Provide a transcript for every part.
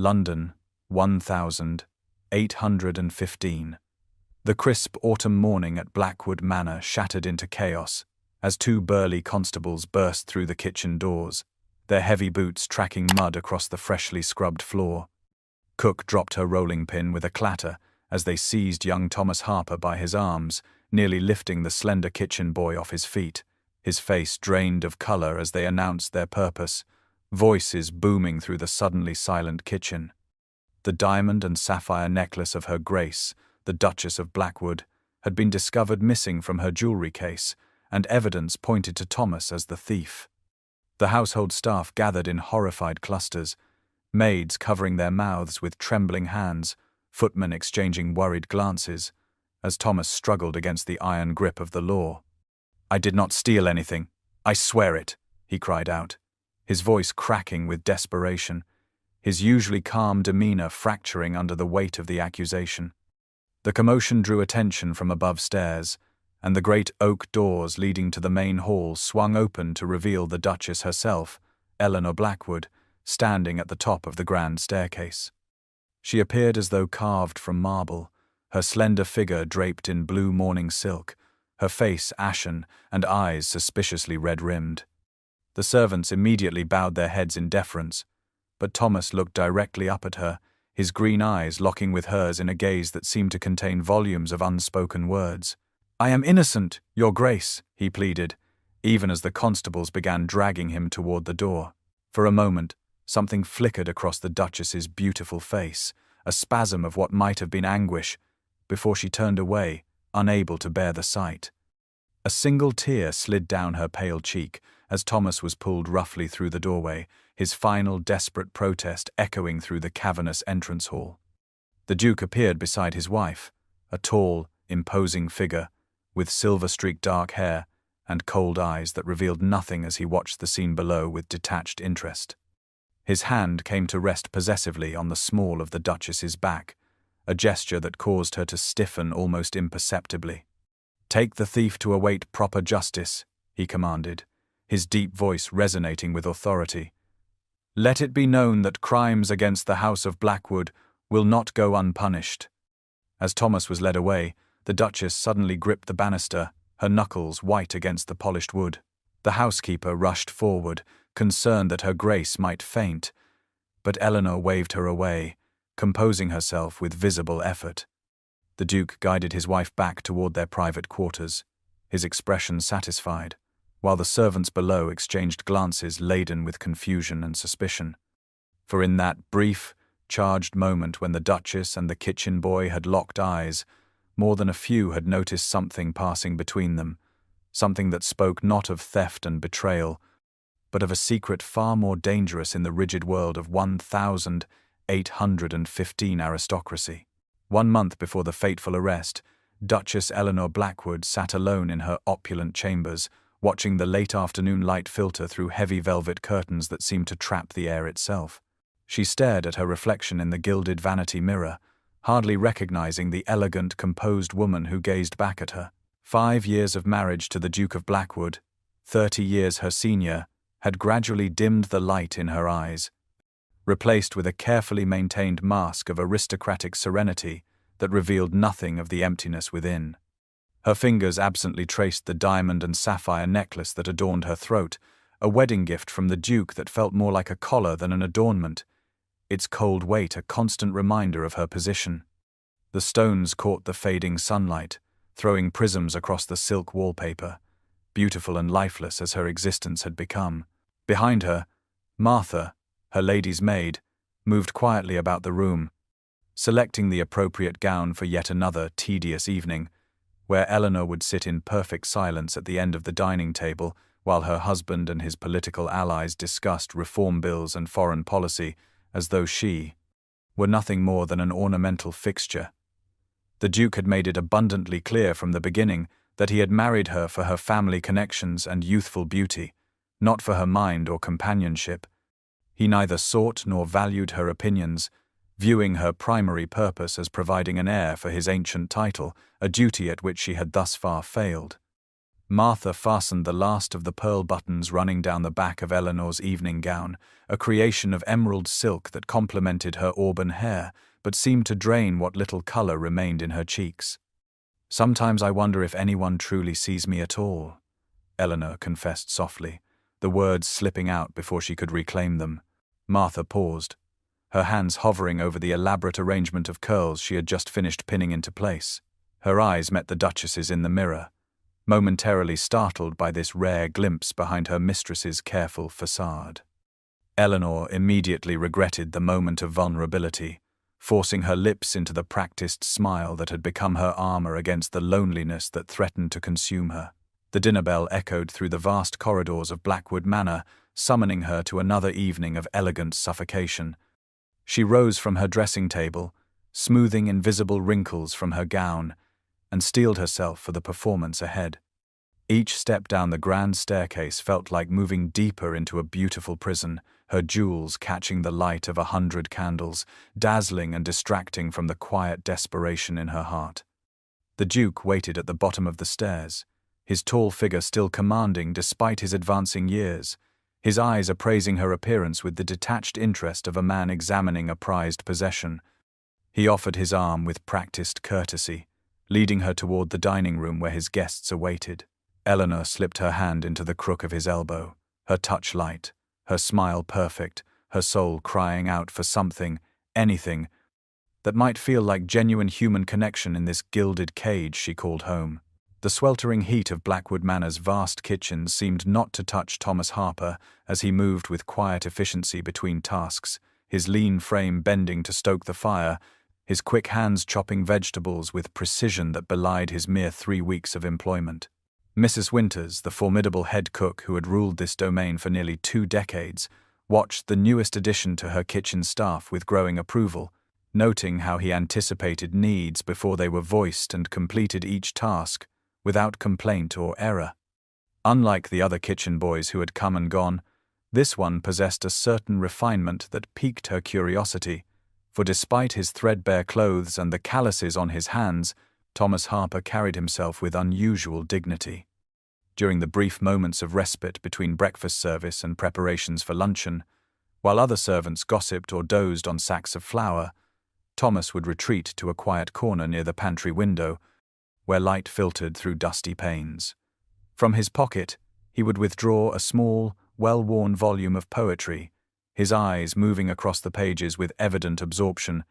London, 1815. The crisp autumn morning at Blackwood Manor shattered into chaos as two burly constables burst through the kitchen doors, their heavy boots tracking mud across the freshly scrubbed floor. Cook dropped her rolling pin with a clatter as they seized young Thomas Harper by his arms, nearly lifting the slender kitchen boy off his feet, his face drained of color as they announced their purpose, voices booming through the suddenly silent kitchen. The diamond and sapphire necklace of Her Grace, the Duchess of Blackwood, had been discovered missing from her jewelry case, and evidence pointed to Thomas as the thief. The household staff gathered in horrified clusters, maids covering their mouths with trembling hands, footmen exchanging worried glances, as Thomas struggled against the iron grip of the law. "I did not steal anything. I swear it," he cried out, his voice cracking with desperation, his usually calm demeanor fracturing under the weight of the accusation. The commotion drew attention from above stairs, and the great oak doors leading to the main hall swung open to reveal the Duchess herself, Eleanor Blackwood, standing at the top of the grand staircase. She appeared as though carved from marble, her slender figure draped in blue morning silk, her face ashen and eyes suspiciously red-rimmed. The servants immediately bowed their heads in deference, but Thomas looked directly up at her, his green eyes locking with hers in a gaze that seemed to contain volumes of unspoken words. "I am innocent, Your Grace," he pleaded, even as the constables began dragging him toward the door. For a moment, something flickered across the Duchess's beautiful face, a spasm of what might have been anguish, before she turned away, unable to bear the sight. A single tear slid down her pale cheek as Thomas was pulled roughly through the doorway, his final desperate protest echoing through the cavernous entrance hall. The Duke appeared beside his wife, a tall, imposing figure, with silver-streaked dark hair and cold eyes that revealed nothing as he watched the scene below with detached interest. His hand came to rest possessively on the small of the Duchess's back, a gesture that caused her to stiffen almost imperceptibly. "Take the thief to await proper justice," he commanded, his deep voice resonating with authority. "Let it be known that crimes against the House of Blackwood will not go unpunished." As Thomas was led away, the Duchess suddenly gripped the banister, her knuckles white against the polished wood. The housekeeper rushed forward, concerned that Her Grace might faint, but Eleanor waved her away, composing herself with visible effort. The Duke guided his wife back toward their private quarters, his expression satisfied, while the servants below exchanged glances laden with confusion and suspicion. For in that brief, charged moment when the Duchess and the kitchen boy had locked eyes, more than a few had noticed something passing between them, something that spoke not of theft and betrayal, but of a secret far more dangerous in the rigid world of 1815 aristocracy. 1 month before the fateful arrest, Duchess Eleanor Blackwood sat alone in her opulent chambers, watching the late afternoon light filter through heavy velvet curtains that seemed to trap the air itself. She stared at her reflection in the gilded vanity mirror, hardly recognizing the elegant, composed woman who gazed back at her. 5 years of marriage to the Duke of Blackwood, 30 years her senior, had gradually dimmed the light in her eyes, replaced with a carefully maintained mask of aristocratic serenity that revealed nothing of the emptiness within. Her fingers absently traced the diamond and sapphire necklace that adorned her throat, a wedding gift from the Duke that felt more like a collar than an adornment, its cold weight a constant reminder of her position. The stones caught the fading sunlight, throwing prisms across the silk wallpaper, beautiful and lifeless as her existence had become. Behind her, Martha, her lady's maid, moved quietly about the room, selecting the appropriate gown for yet another tedious evening, where Eleanor would sit in perfect silence at the end of the dining table while her husband and his political allies discussed reform bills and foreign policy as though she were nothing more than an ornamental fixture. The Duke had made it abundantly clear from the beginning that he had married her for her family connections and youthful beauty, not for her mind or companionship. He neither sought nor valued her opinions, viewing her primary purpose as providing an heir for his ancient title, a duty at which she had thus far failed. Martha fastened the last of the pearl buttons running down the back of Eleanor's evening gown, a creation of emerald silk that complemented her auburn hair, but seemed to drain what little color remained in her cheeks. "Sometimes I wonder if anyone truly sees me at all," Eleanor confessed softly, the words slipping out before she could reclaim them. Martha paused, her hands hovering over the elaborate arrangement of curls she had just finished pinning into place. Her eyes met the Duchess's in the mirror, momentarily startled by this rare glimpse behind her mistress's careful facade. Eleanor immediately regretted the moment of vulnerability, forcing her lips into the practiced smile that had become her armor against the loneliness that threatened to consume her. The dinner bell echoed through the vast corridors of Blackwood Manor, summoning her to another evening of elegant suffocation. She rose from her dressing table, smoothing invisible wrinkles from her gown, and steeled herself for the performance ahead. Each step down the grand staircase felt like moving deeper into a beautiful prison, her jewels catching the light of 100 candles, dazzling and distracting from the quiet desperation in her heart. The Duke waited at the bottom of the stairs, his tall figure still commanding despite his advancing years, his eyes appraising her appearance with the detached interest of a man examining a prized possession. He offered his arm with practiced courtesy, leading her toward the dining room where his guests awaited. Eleanor slipped her hand into the crook of his elbow, her touch light, her smile perfect, her soul crying out for something, anything, that might feel like genuine human connection in this gilded cage she called home. The sweltering heat of Blackwood Manor's vast kitchen seemed not to touch Thomas Harper as he moved with quiet efficiency between tasks, his lean frame bending to stoke the fire, his quick hands chopping vegetables with precision that belied his mere 3 weeks of employment. Mrs. Winters, the formidable head cook who had ruled this domain for nearly 2 decades, watched the newest addition to her kitchen staff with growing approval, noting how he anticipated needs before they were voiced and completed each task without complaint or error. Unlike the other kitchen boys who had come and gone, this one possessed a certain refinement that piqued her curiosity, for despite his threadbare clothes and the calluses on his hands, Thomas Harper carried himself with unusual dignity. During the brief moments of respite between breakfast service and preparations for luncheon, while other servants gossiped or dozed on sacks of flour, Thomas would retreat to a quiet corner near the pantry window, where light filtered through dusty panes. From his pocket, he would withdraw a small, well-worn volume of poetry, his eyes moving across the pages with evident absorption,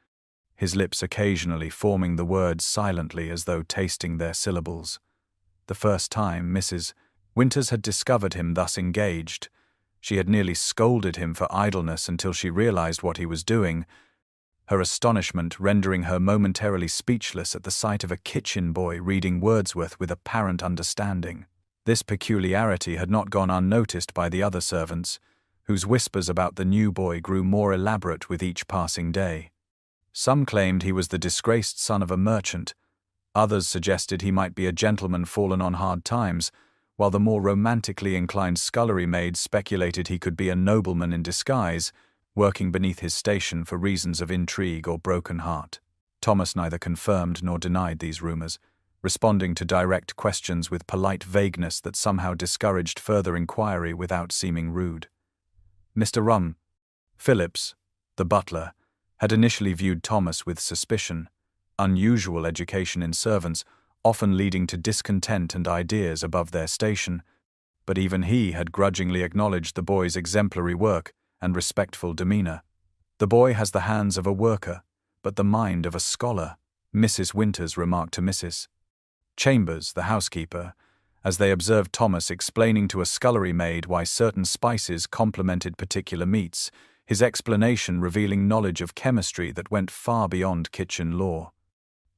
his lips occasionally forming the words silently as though tasting their syllables. The first time Mrs. Winters had discovered him thus engaged, she had nearly scolded him for idleness until she realized what he was doing, her astonishment rendering her momentarily speechless at the sight of a kitchen boy reading Wordsworth with apparent understanding. This peculiarity had not gone unnoticed by the other servants, whose whispers about the new boy grew more elaborate with each passing day. Some claimed he was the disgraced son of a merchant, others suggested he might be a gentleman fallen on hard times, while the more romantically inclined scullery maids speculated he could be a nobleman in disguise, working beneath his station for reasons of intrigue or broken heart. Thomas neither confirmed nor denied these rumors, responding to direct questions with polite vagueness that somehow discouraged further inquiry without seeming rude. Mr. Phillips, the butler, had initially viewed Thomas with suspicion, unusual education in servants, often leading to discontent and ideas above their station, but even he had grudgingly acknowledged the boy's exemplary work and respectful demeanor. "The boy has the hands of a worker, but the mind of a scholar," Mrs. Winters remarked to Mrs. Chambers, the housekeeper, as they observed Thomas explaining to a scullery maid why certain spices complemented particular meats, his explanation revealing knowledge of chemistry that went far beyond kitchen lore.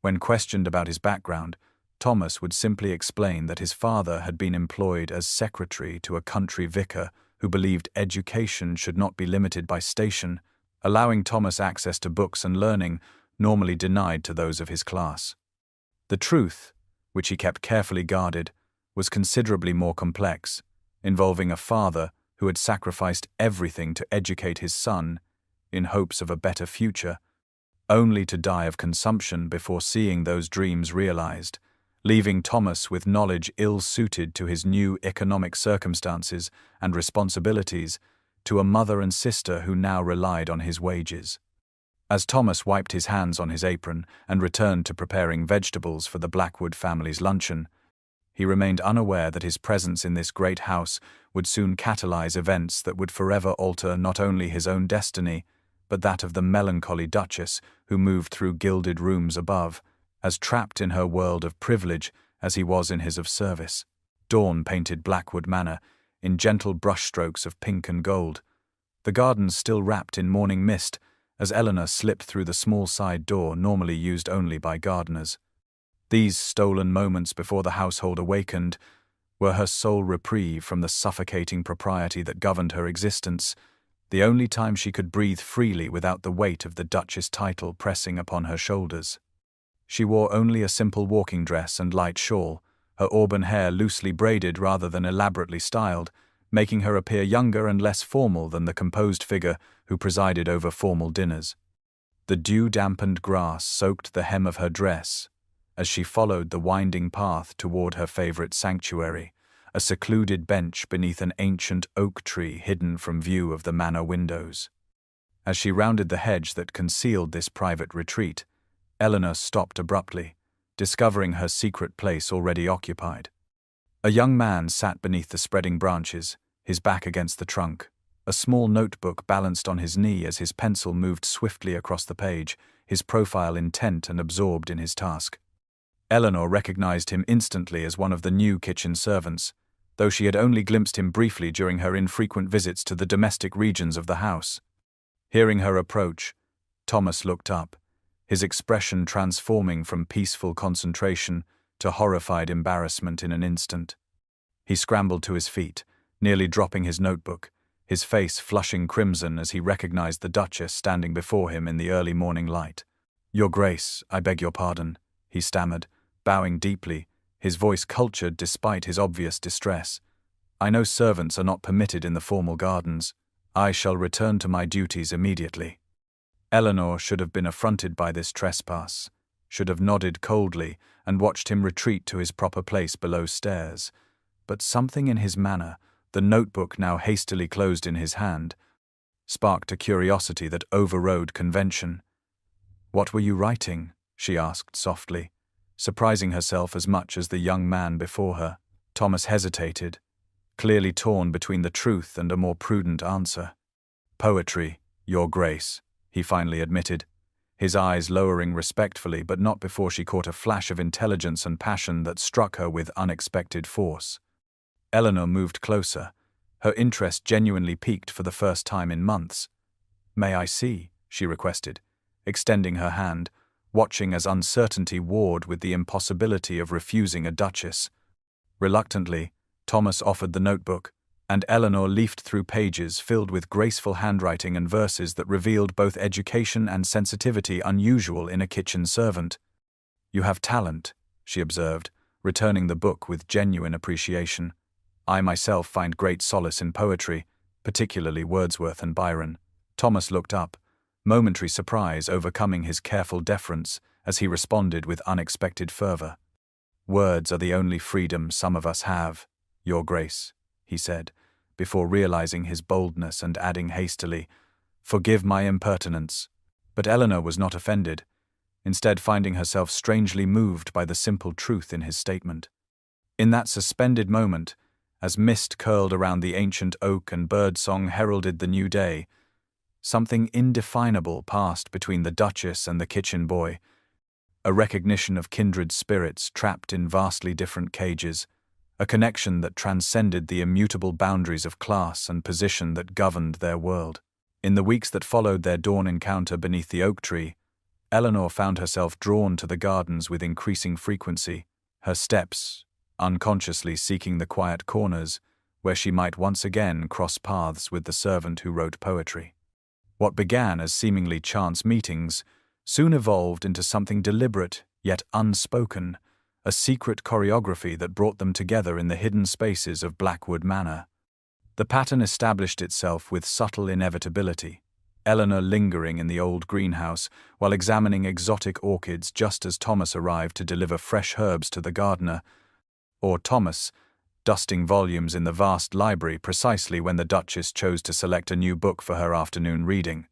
When questioned about his background, Thomas would simply explain that his father had been employed as secretary to a country vicar who believed education should not be limited by station, allowing Thomas access to books and learning normally denied to those of his class. The truth, which he kept carefully guarded, was considerably more complex, involving a father who had sacrificed everything to educate his son in hopes of a better future, only to die of consumption before seeing those dreams realized, leaving Thomas with knowledge ill-suited to his new economic circumstances and responsibilities, to a mother and sister who now relied on his wages. As Thomas wiped his hands on his apron and returned to preparing vegetables for the Blackwood family's luncheon, he remained unaware that his presence in this great house would soon catalyze events that would forever alter not only his own destiny, but that of the melancholy Duchess who moved through gilded rooms above, as trapped in her world of privilege as he was in his of service. Dawn painted Blackwood Manor in gentle brushstrokes of pink and gold, the gardens still wrapped in morning mist as Eleanor slipped through the small side door normally used only by gardeners. These stolen moments before the household awakened were her sole reprieve from the suffocating propriety that governed her existence, the only time she could breathe freely without the weight of the Duchess title pressing upon her shoulders. She wore only a simple walking dress and light shawl, her auburn hair loosely braided rather than elaborately styled, making her appear younger and less formal than the composed figure who presided over formal dinners. The dew-dampened grass soaked the hem of her dress as she followed the winding path toward her favorite sanctuary, a secluded bench beneath an ancient oak tree hidden from view of the manor windows. As she rounded the hedge that concealed this private retreat, Eleanor stopped abruptly, discovering her secret place already occupied. A young man sat beneath the spreading branches, his back against the trunk, a small notebook balanced on his knee as his pencil moved swiftly across the page, his profile intent and absorbed in his task. Eleanor recognized him instantly as one of the new kitchen servants, though she had only glimpsed him briefly during her infrequent visits to the domestic regions of the house. Hearing her approach, Thomas looked up, his expression transforming from peaceful concentration to horrified embarrassment in an instant. He scrambled to his feet, nearly dropping his notebook, his face flushing crimson as he recognized the Duchess standing before him in the early morning light. "Your Grace, I beg your pardon," he stammered, bowing deeply, his voice cultured despite his obvious distress. "I know servants are not permitted in the formal gardens. I shall return to my duties immediately." Eleanor should have been affronted by this trespass, should have nodded coldly and watched him retreat to his proper place below stairs. But something in his manner, the notebook now hastily closed in his hand, sparked a curiosity that overrode convention. "What were you writing?" she asked softly, surprising herself as much as the young man before her. Thomas hesitated, clearly torn between the truth and a more prudent answer. "Poetry, Your Grace," he finally admitted, his eyes lowering respectfully, but not before she caught a flash of intelligence and passion that struck her with unexpected force. Eleanor moved closer, her interest genuinely piqued for the first time in months. "May I see?" she requested, extending her hand, watching as uncertainty warred with the impossibility of refusing a duchess. Reluctantly, Thomas offered the notebook, and Eleanor leafed through pages filled with graceful handwriting and verses that revealed both education and sensitivity unusual in a kitchen servant. "You have talent," she observed, returning the book with genuine appreciation. "I myself find great solace in poetry, particularly Wordsworth and Byron." Thomas looked up, momentary surprise overcoming his careful deference as he responded with unexpected fervor. "Words are the only freedom some of us have, Your Grace," he said, before realizing his boldness and adding hastily, "Forgive my impertinence." But Eleanor was not offended, instead finding herself strangely moved by the simple truth in his statement. In that suspended moment, as mist curled around the ancient oak and birdsong heralded the new day, something indefinable passed between the Duchess and the kitchen boy, a recognition of kindred spirits trapped in vastly different cages, a connection that transcended the immutable boundaries of class and position that governed their world. In the weeks that followed their dawn encounter beneath the oak tree, Eleanor found herself drawn to the gardens with increasing frequency, her steps unconsciously seeking the quiet corners where she might once again cross paths with the servant who wrote poetry. What began as seemingly chance meetings soon evolved into something deliberate yet unspoken, a secret choreography that brought them together in the hidden spaces of Blackwood Manor. The pattern established itself with subtle inevitability. Eleanor lingering in the old greenhouse while examining exotic orchids just as Thomas arrived to deliver fresh herbs to the gardener, or Thomas dusting volumes in the vast library precisely when the Duchess chose to select a new book for her afternoon reading.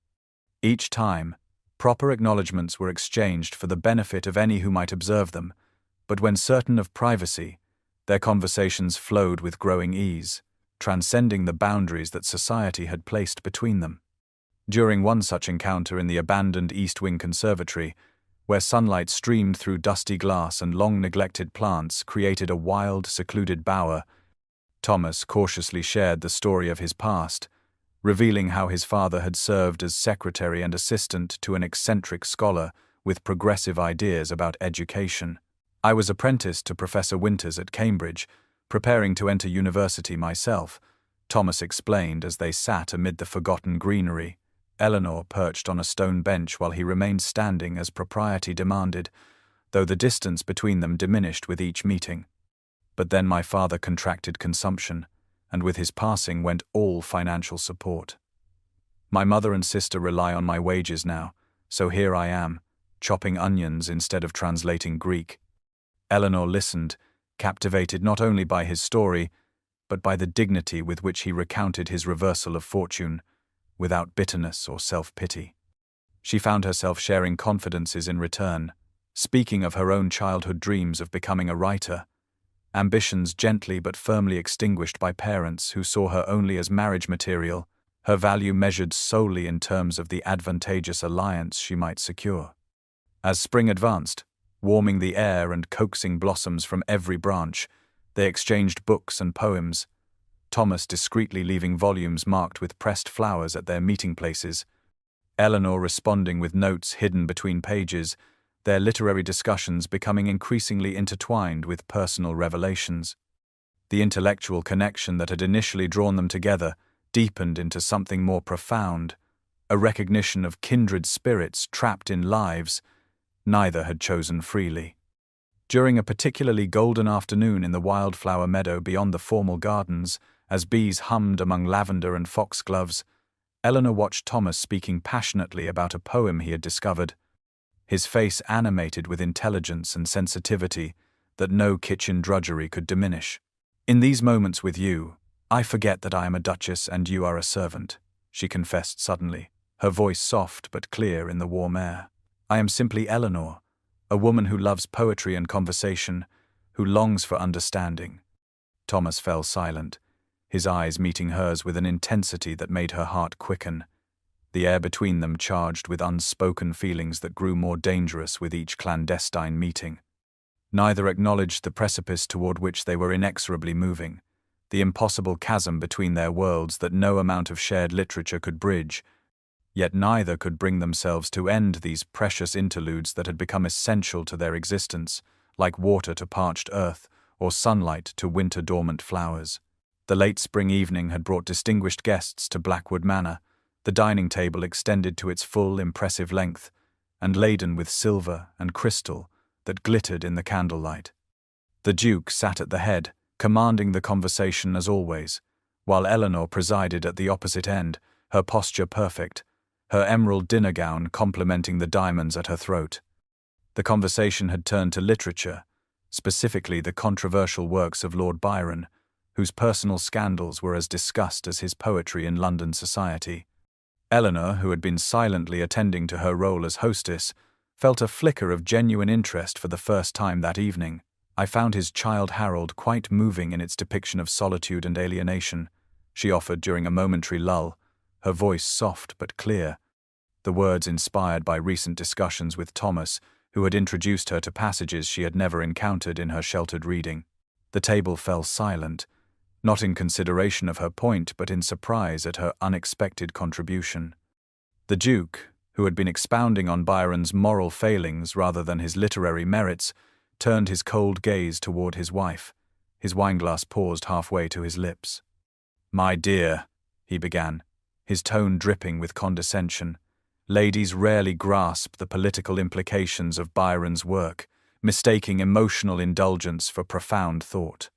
Each time, proper acknowledgements were exchanged for the benefit of any who might observe them, but when certain of privacy, their conversations flowed with growing ease, transcending the boundaries that society had placed between them. During one such encounter in the abandoned East Wing Conservatory, where sunlight streamed through dusty glass and long-neglected plants created a wild, secluded bower, Thomas cautiously shared the story of his past, revealing how his father had served as secretary and assistant to an eccentric scholar with progressive ideas about education. "I was apprenticed to Professor Winters at Cambridge, preparing to enter university myself," Thomas explained as they sat amid the forgotten greenery. Eleanor perched on a stone bench while he remained standing as propriety demanded, though the distance between them diminished with each meeting. "But then my father contracted consumption, and with his passing went all financial support. My mother and sister rely on my wages now, so here I am, chopping onions instead of translating Greek." Eleanor listened, captivated not only by his story, but by the dignity with which he recounted his reversal of fortune, without bitterness or self-pity. She found herself sharing confidences in return, speaking of her own childhood dreams of becoming a writer, ambitions gently but firmly extinguished by parents who saw her only as marriage material, her value measured solely in terms of the advantageous alliance she might secure. As spring advanced, warming the air and coaxing blossoms from every branch, they exchanged books and poems, Thomas discreetly leaving volumes marked with pressed flowers at their meeting places, Eleanor responding with notes hidden between pages, their literary discussions becoming increasingly intertwined with personal revelations. The intellectual connection that had initially drawn them together deepened into something more profound, a recognition of kindred spirits trapped in lives neither had chosen freely. During a particularly golden afternoon in the wildflower meadow beyond the formal gardens, as bees hummed among lavender and foxgloves, Eleanor watched Thomas speaking passionately about a poem he had discovered, his face animated with intelligence and sensitivity that no kitchen drudgery could diminish. "In these moments with you, I forget that I am a duchess and you are a servant," she confessed suddenly, her voice soft but clear in the warm air. "I am simply Eleanor, a woman who loves poetry and conversation, who longs for understanding." Thomas fell silent, his eyes meeting hers with an intensity that made her heart quicken, the air between them charged with unspoken feelings that grew more dangerous with each clandestine meeting. Neither acknowledged the precipice toward which they were inexorably moving, the impossible chasm between their worlds that no amount of shared literature could bridge, yet neither could bring themselves to end these precious interludes that had become essential to their existence, like water to parched earth or sunlight to winter-dormant flowers. The late spring evening had brought distinguished guests to Blackwood Manor, the dining table extended to its full, impressive length, and laden with silver and crystal that glittered in the candlelight. The Duke sat at the head, commanding the conversation as always, while Eleanor presided at the opposite end, her posture perfect, her emerald dinner gown complementing the diamonds at her throat. The conversation had turned to literature, specifically the controversial works of Lord Byron, whose personal scandals were as discussed as his poetry in London society. Eleanor, who had been silently attending to her role as hostess, felt a flicker of genuine interest for the first time that evening. "I found his Childe Harold quite moving in its depiction of solitude and alienation," she offered during a momentary lull, her voice soft but clear, the words inspired by recent discussions with Thomas, who had introduced her to passages she had never encountered in her sheltered reading. The table fell silent, not in consideration of her point but in surprise at her unexpected contribution. The Duke, who had been expounding on Byron's moral failings rather than his literary merits, turned his cold gaze toward his wife, his wineglass paused halfway to his lips. "My dear," he began, his tone dripping with condescension, "ladies rarely grasp the political implications of Byron's work, mistaking emotional indulgence for profound thought.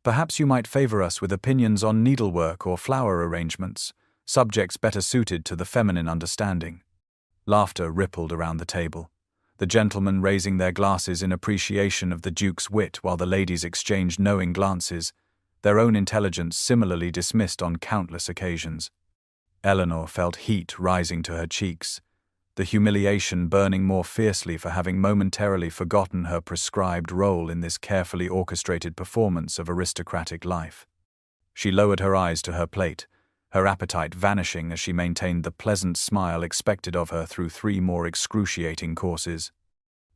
Perhaps you might favor us with opinions on needlework or flower arrangements, subjects better suited to the feminine understanding. Laughter rippled around the table, the gentlemen raising their glasses in appreciation of the Duke's wit while the ladies exchanged knowing glances, their own intelligence similarly dismissed on countless occasions. Eleanor felt heat rising to her cheeks, the humiliation burning more fiercely for having momentarily forgotten her prescribed role in this carefully orchestrated performance of aristocratic life. She lowered her eyes to her plate, her appetite vanishing as she maintained the pleasant smile expected of her through 3 more excruciating courses.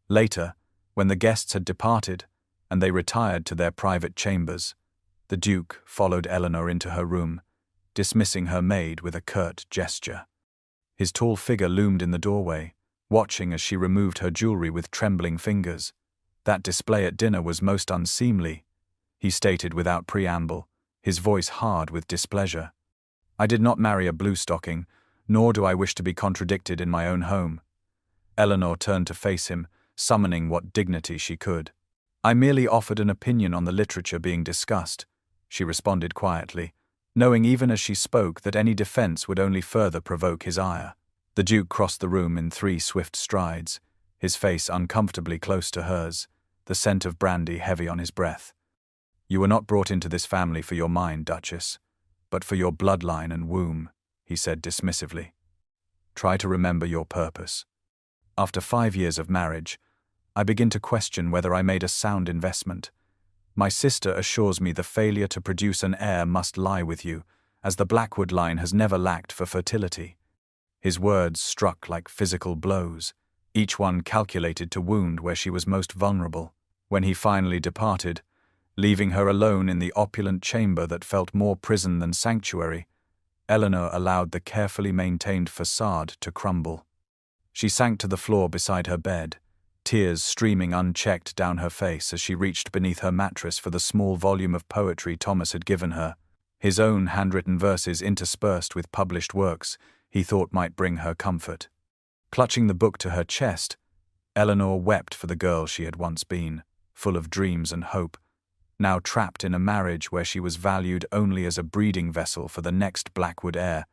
Later, when the guests had departed, and they retired to their private chambers, the Duke followed Eleanor into her room, dismissing her maid with a curt gesture. His tall figure loomed in the doorway, watching as she removed her jewelry with trembling fingers. That display at dinner was most unseemly, he stated without preamble, his voice hard with displeasure. I did not marry a bluestocking, nor do I wish to be contradicted in my own home. Eleanor turned to face him, summoning what dignity she could. I merely offered an opinion on the literature being discussed, she responded quietly, knowing even as she spoke that any defense would only further provoke his ire. The Duke crossed the room in 3 swift strides, his face uncomfortably close to hers, the scent of brandy heavy on his breath. You were not brought into this family for your mind, Duchess, but for your bloodline and womb, he said dismissively. Try to remember your purpose. After 5 years of marriage, I begin to question whether I made a sound investment. My sister assures me the failure to produce an heir must lie with you, as the Blackwood line has never lacked for fertility. His words struck like physical blows, each one calculated to wound where she was most vulnerable. When he finally departed, leaving her alone in the opulent chamber that felt more prison than sanctuary, Eleanor allowed the carefully maintained facade to crumble. She sank to the floor beside her bed, tears streaming unchecked down her face as she reached beneath her mattress for the small volume of poetry Thomas had given her, his own handwritten verses interspersed with published works he thought might bring her comfort. Clutching the book to her chest, Eleanor wept for the girl she had once been, full of dreams and hope, now trapped in a marriage where she was valued only as a breeding vessel for the next Blackwood heir,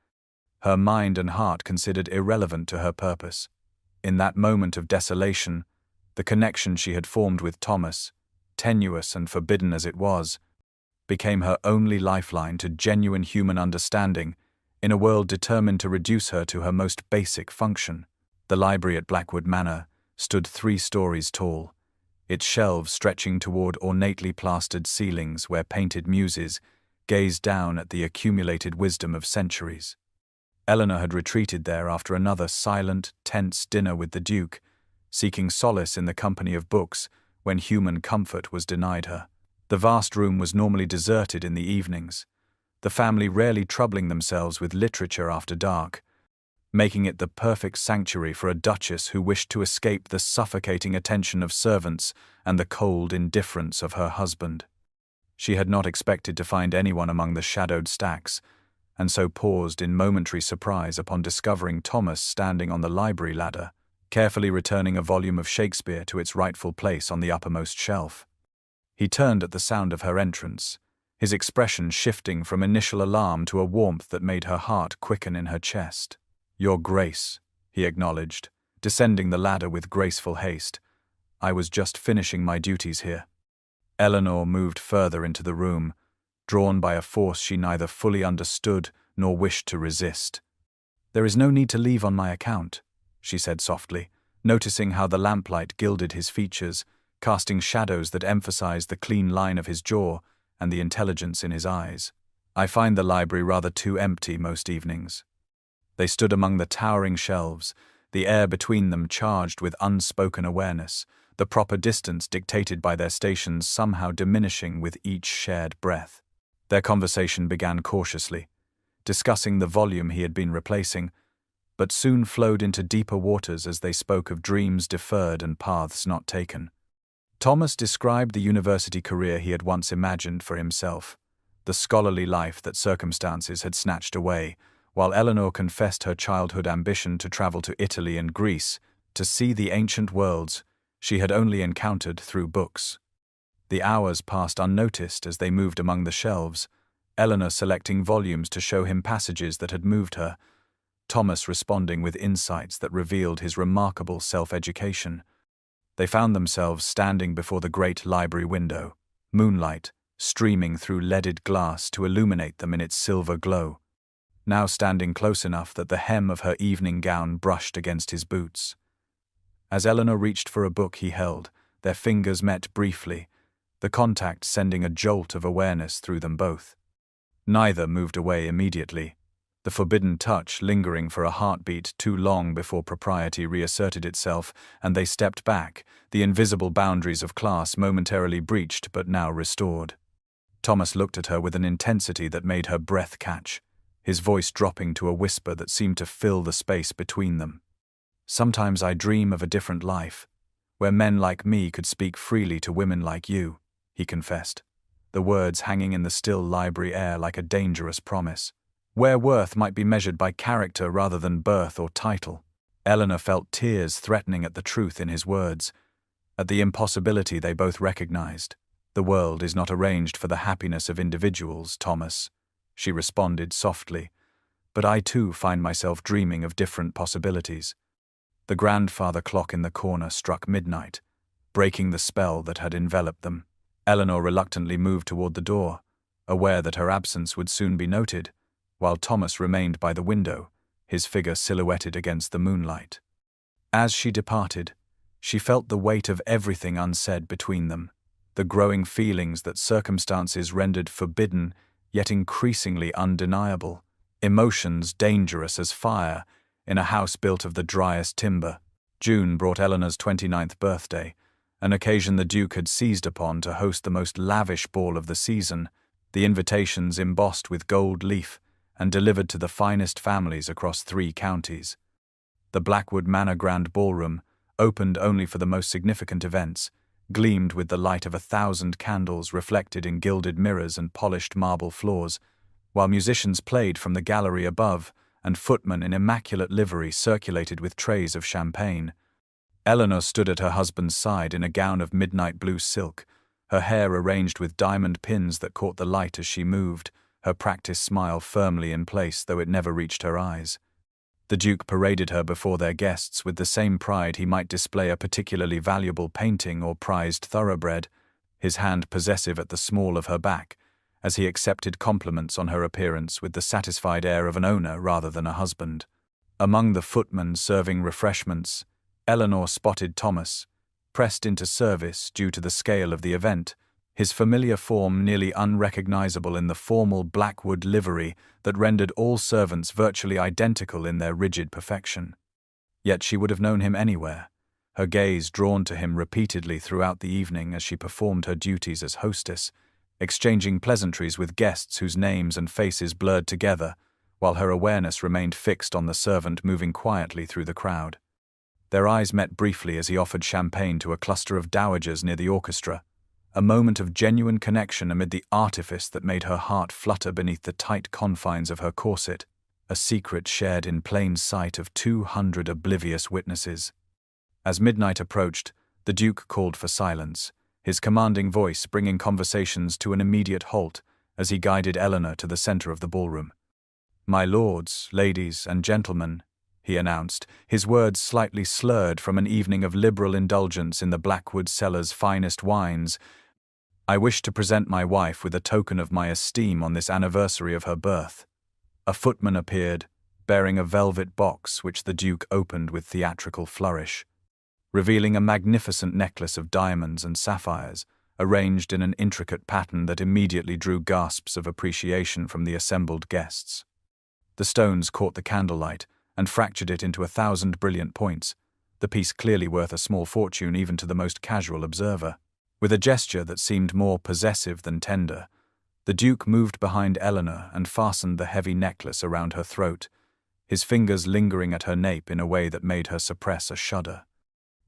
her mind and heart considered irrelevant to her purpose. In that moment of desolation, the connection she had formed with Thomas, tenuous and forbidden as it was, became her only lifeline to genuine human understanding in a world determined to reduce her to her most basic function. The library at Blackwood Manor stood 3 stories tall, its shelves stretching toward ornately plastered ceilings where painted muses gazed down at the accumulated wisdom of centuries. Eleanor had retreated there after another silent, tense dinner with the Duke, seeking solace in the company of books when human comfort was denied her. The vast room was normally deserted in the evenings, the family rarely troubling themselves with literature after dark, making it the perfect sanctuary for a duchess who wished to escape the suffocating attention of servants and the cold indifference of her husband. She had not expected to find anyone among the shadowed stacks, and so paused in momentary surprise upon discovering Thomas standing on the library ladder, carefully returning a volume of Shakespeare to its rightful place on the uppermost shelf. He turned at the sound of her entrance, his expression shifting from initial alarm to a warmth that made her heart quicken in her chest. "Your Grace," he acknowledged, descending the ladder with graceful haste. "I was just finishing my duties here." Eleanor moved further into the room, drawn by a force she neither fully understood nor wished to resist. "There is no need to leave on my account," she said softly, noticing how the lamplight gilded his features, casting shadows that emphasized the clean line of his jaw and the intelligence in his eyes. "I find the library rather too empty most evenings." They stood among the towering shelves, the air between them charged with unspoken awareness, the proper distance dictated by their stations somehow diminishing with each shared breath. Their conversation began cautiously, discussing the volume he had been replacing, but soon flowed into deeper waters as they spoke of dreams deferred and paths not taken. Thomas described the university career he had once imagined for himself, the scholarly life that circumstances had snatched away, while Eleanor confessed her childhood ambition to travel to Italy and Greece, to see the ancient worlds she had only encountered through books. The hours passed unnoticed as they moved among the shelves, Eleanor selecting volumes to show him passages that had moved her, Thomas responding with insights that revealed his remarkable self-education. They found themselves standing before the great library window, moonlight streaming through leaded glass to illuminate them in its silver glow, now standing close enough that the hem of her evening gown brushed against his boots. As Eleanor reached for a book he held, their fingers met briefly, the contact sending a jolt of awareness through them both. Neither moved away immediately, the forbidden touch lingering for a heartbeat too long before propriety reasserted itself, and they stepped back, the invisible boundaries of class momentarily breached but now restored. Thomas looked at her with an intensity that made her breath catch, his voice dropping to a whisper that seemed to fill the space between them. "Sometimes I dream of a different life, where men like me could speak freely to women like you," he confessed, the words hanging in the still library air like a dangerous promise. Where worth might be measured by character rather than birth or title. Eleanor felt tears threatening at the truth in his words, at the impossibility they both recognized. "The world is not arranged for the happiness of individuals, Thomas," she responded softly, "but I too find myself dreaming of different possibilities." The grandfather clock in the corner struck midnight, breaking the spell that had enveloped them. Eleanor reluctantly moved toward the door, aware that her absence would soon be noted, while Thomas remained by the window, his figure silhouetted against the moonlight. As she departed, she felt the weight of everything unsaid between them, the growing feelings that circumstances rendered forbidden, yet increasingly undeniable, emotions dangerous as fire in a house built of the driest timber. June brought Eleanor's 29th birthday, an occasion the Duke had seized upon to host the most lavish ball of the season, the invitations embossed with gold leaf and delivered to the finest families across 3 counties. The Blackwood Manor Grand Ballroom, opened only for the most significant events, gleamed with the light of 1,000 candles reflected in gilded mirrors and polished marble floors, while musicians played from the gallery above and footmen in immaculate livery circulated with trays of champagne. Eleanor stood at her husband's side in a gown of midnight blue silk, her hair arranged with diamond pins that caught the light as she moved, her practiced smile firmly in place though it never reached her eyes. The Duke paraded her before their guests with the same pride he might display a particularly valuable painting or prized thoroughbred, his hand possessive at the small of her back, as he accepted compliments on her appearance with the satisfied air of an owner rather than a husband. Among the footmen serving refreshments, Eleanor spotted Thomas, pressed into service due to the scale of the event, his familiar form nearly unrecognizable in the formal Blackwood livery that rendered all servants virtually identical in their rigid perfection. Yet she would have known him anywhere, her gaze drawn to him repeatedly throughout the evening as she performed her duties as hostess, exchanging pleasantries with guests whose names and faces blurred together, while her awareness remained fixed on the servant moving quietly through the crowd. Their eyes met briefly as he offered champagne to a cluster of dowagers near the orchestra, a moment of genuine connection amid the artifice that made her heart flutter beneath the tight confines of her corset, a secret shared in plain sight of 200 oblivious witnesses. As midnight approached, the Duke called for silence, his commanding voice bringing conversations to an immediate halt as he guided Eleanor to the center of the ballroom. "My lords, ladies, and gentlemen," he announced, his words slightly slurred from an evening of liberal indulgence in the Blackwood cellar's finest wines, "I wish to present my wife with a token of my esteem on this anniversary of her birth." A footman appeared, bearing a velvet box which the Duke opened with theatrical flourish, revealing a magnificent necklace of diamonds and sapphires, arranged in an intricate pattern that immediately drew gasps of appreciation from the assembled guests. The stones caught the candlelight and fractured it into 1,000 brilliant points, the piece clearly worth a small fortune even to the most casual observer. With a gesture that seemed more possessive than tender, the Duke moved behind Eleanor and fastened the heavy necklace around her throat, his fingers lingering at her nape in a way that made her suppress a shudder.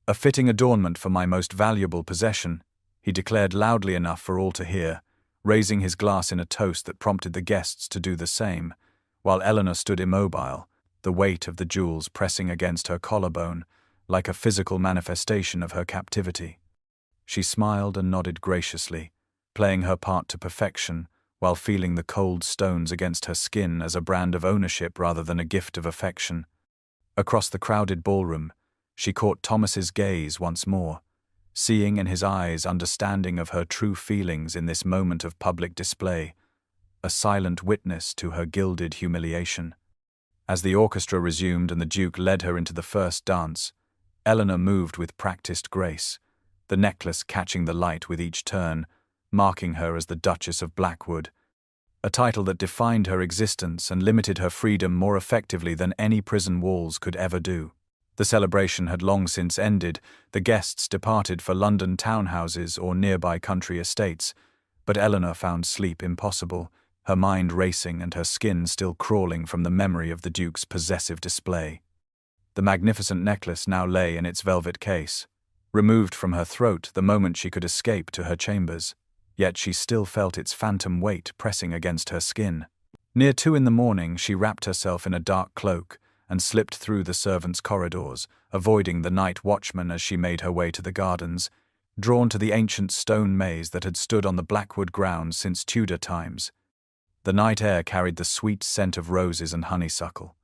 "A fitting adornment for my most valuable possession," he declared loudly enough for all to hear, raising his glass in a toast that prompted the guests to do the same, while Eleanor stood immobile, the weight of the jewels pressing against her collarbone, like a physical manifestation of her captivity. She smiled and nodded graciously, playing her part to perfection, while feeling the cold stones against her skin as a brand of ownership rather than a gift of affection. Across the crowded ballroom, she caught Thomas's gaze once more, seeing in his eyes understanding of her true feelings in this moment of public display, a silent witness to her gilded humiliation. As the orchestra resumed and the Duke led her into the first dance, Eleanor moved with practiced grace, the necklace catching the light with each turn, marking her as the Duchess of Blackwood, a title that defined her existence and limited her freedom more effectively than any prison walls could ever do. The celebration had long since ended, the guests departed for London townhouses or nearby country estates, but Eleanor found sleep impossible, her mind racing and her skin still crawling from the memory of the Duke's possessive display. The magnificent necklace now lay in its velvet case, removed from her throat the moment she could escape to her chambers, yet she still felt its phantom weight pressing against her skin. Near 2 a.m, she wrapped herself in a dark cloak and slipped through the servants' corridors, avoiding the night watchman as she made her way to the gardens, drawn to the ancient stone maze that had stood on the Blackwood grounds since Tudor times. The night air carried the sweet scent of roses and honeysuckle,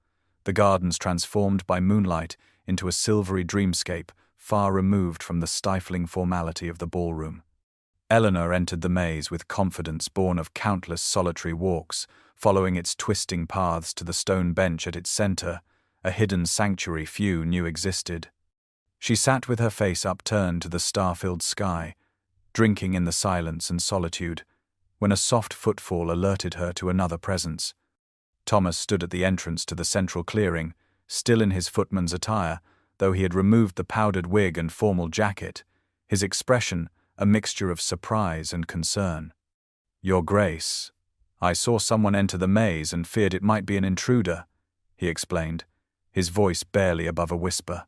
the gardens transformed by moonlight into a silvery dreamscape far removed from the stifling formality of the ballroom. Eleanor entered the maze with confidence born of countless solitary walks, following its twisting paths to the stone bench at its center, a hidden sanctuary few knew existed. She sat with her face upturned to the star-filled sky, drinking in the silence and solitude, when a soft footfall alerted her to another presence. Thomas stood at the entrance to the central clearing, still in his footman's attire, though he had removed the powdered wig and formal jacket, his expression a mixture of surprise and concern. "Your Grace, I saw someone enter the maze and feared it might be an intruder," he explained, his voice barely above a whisper.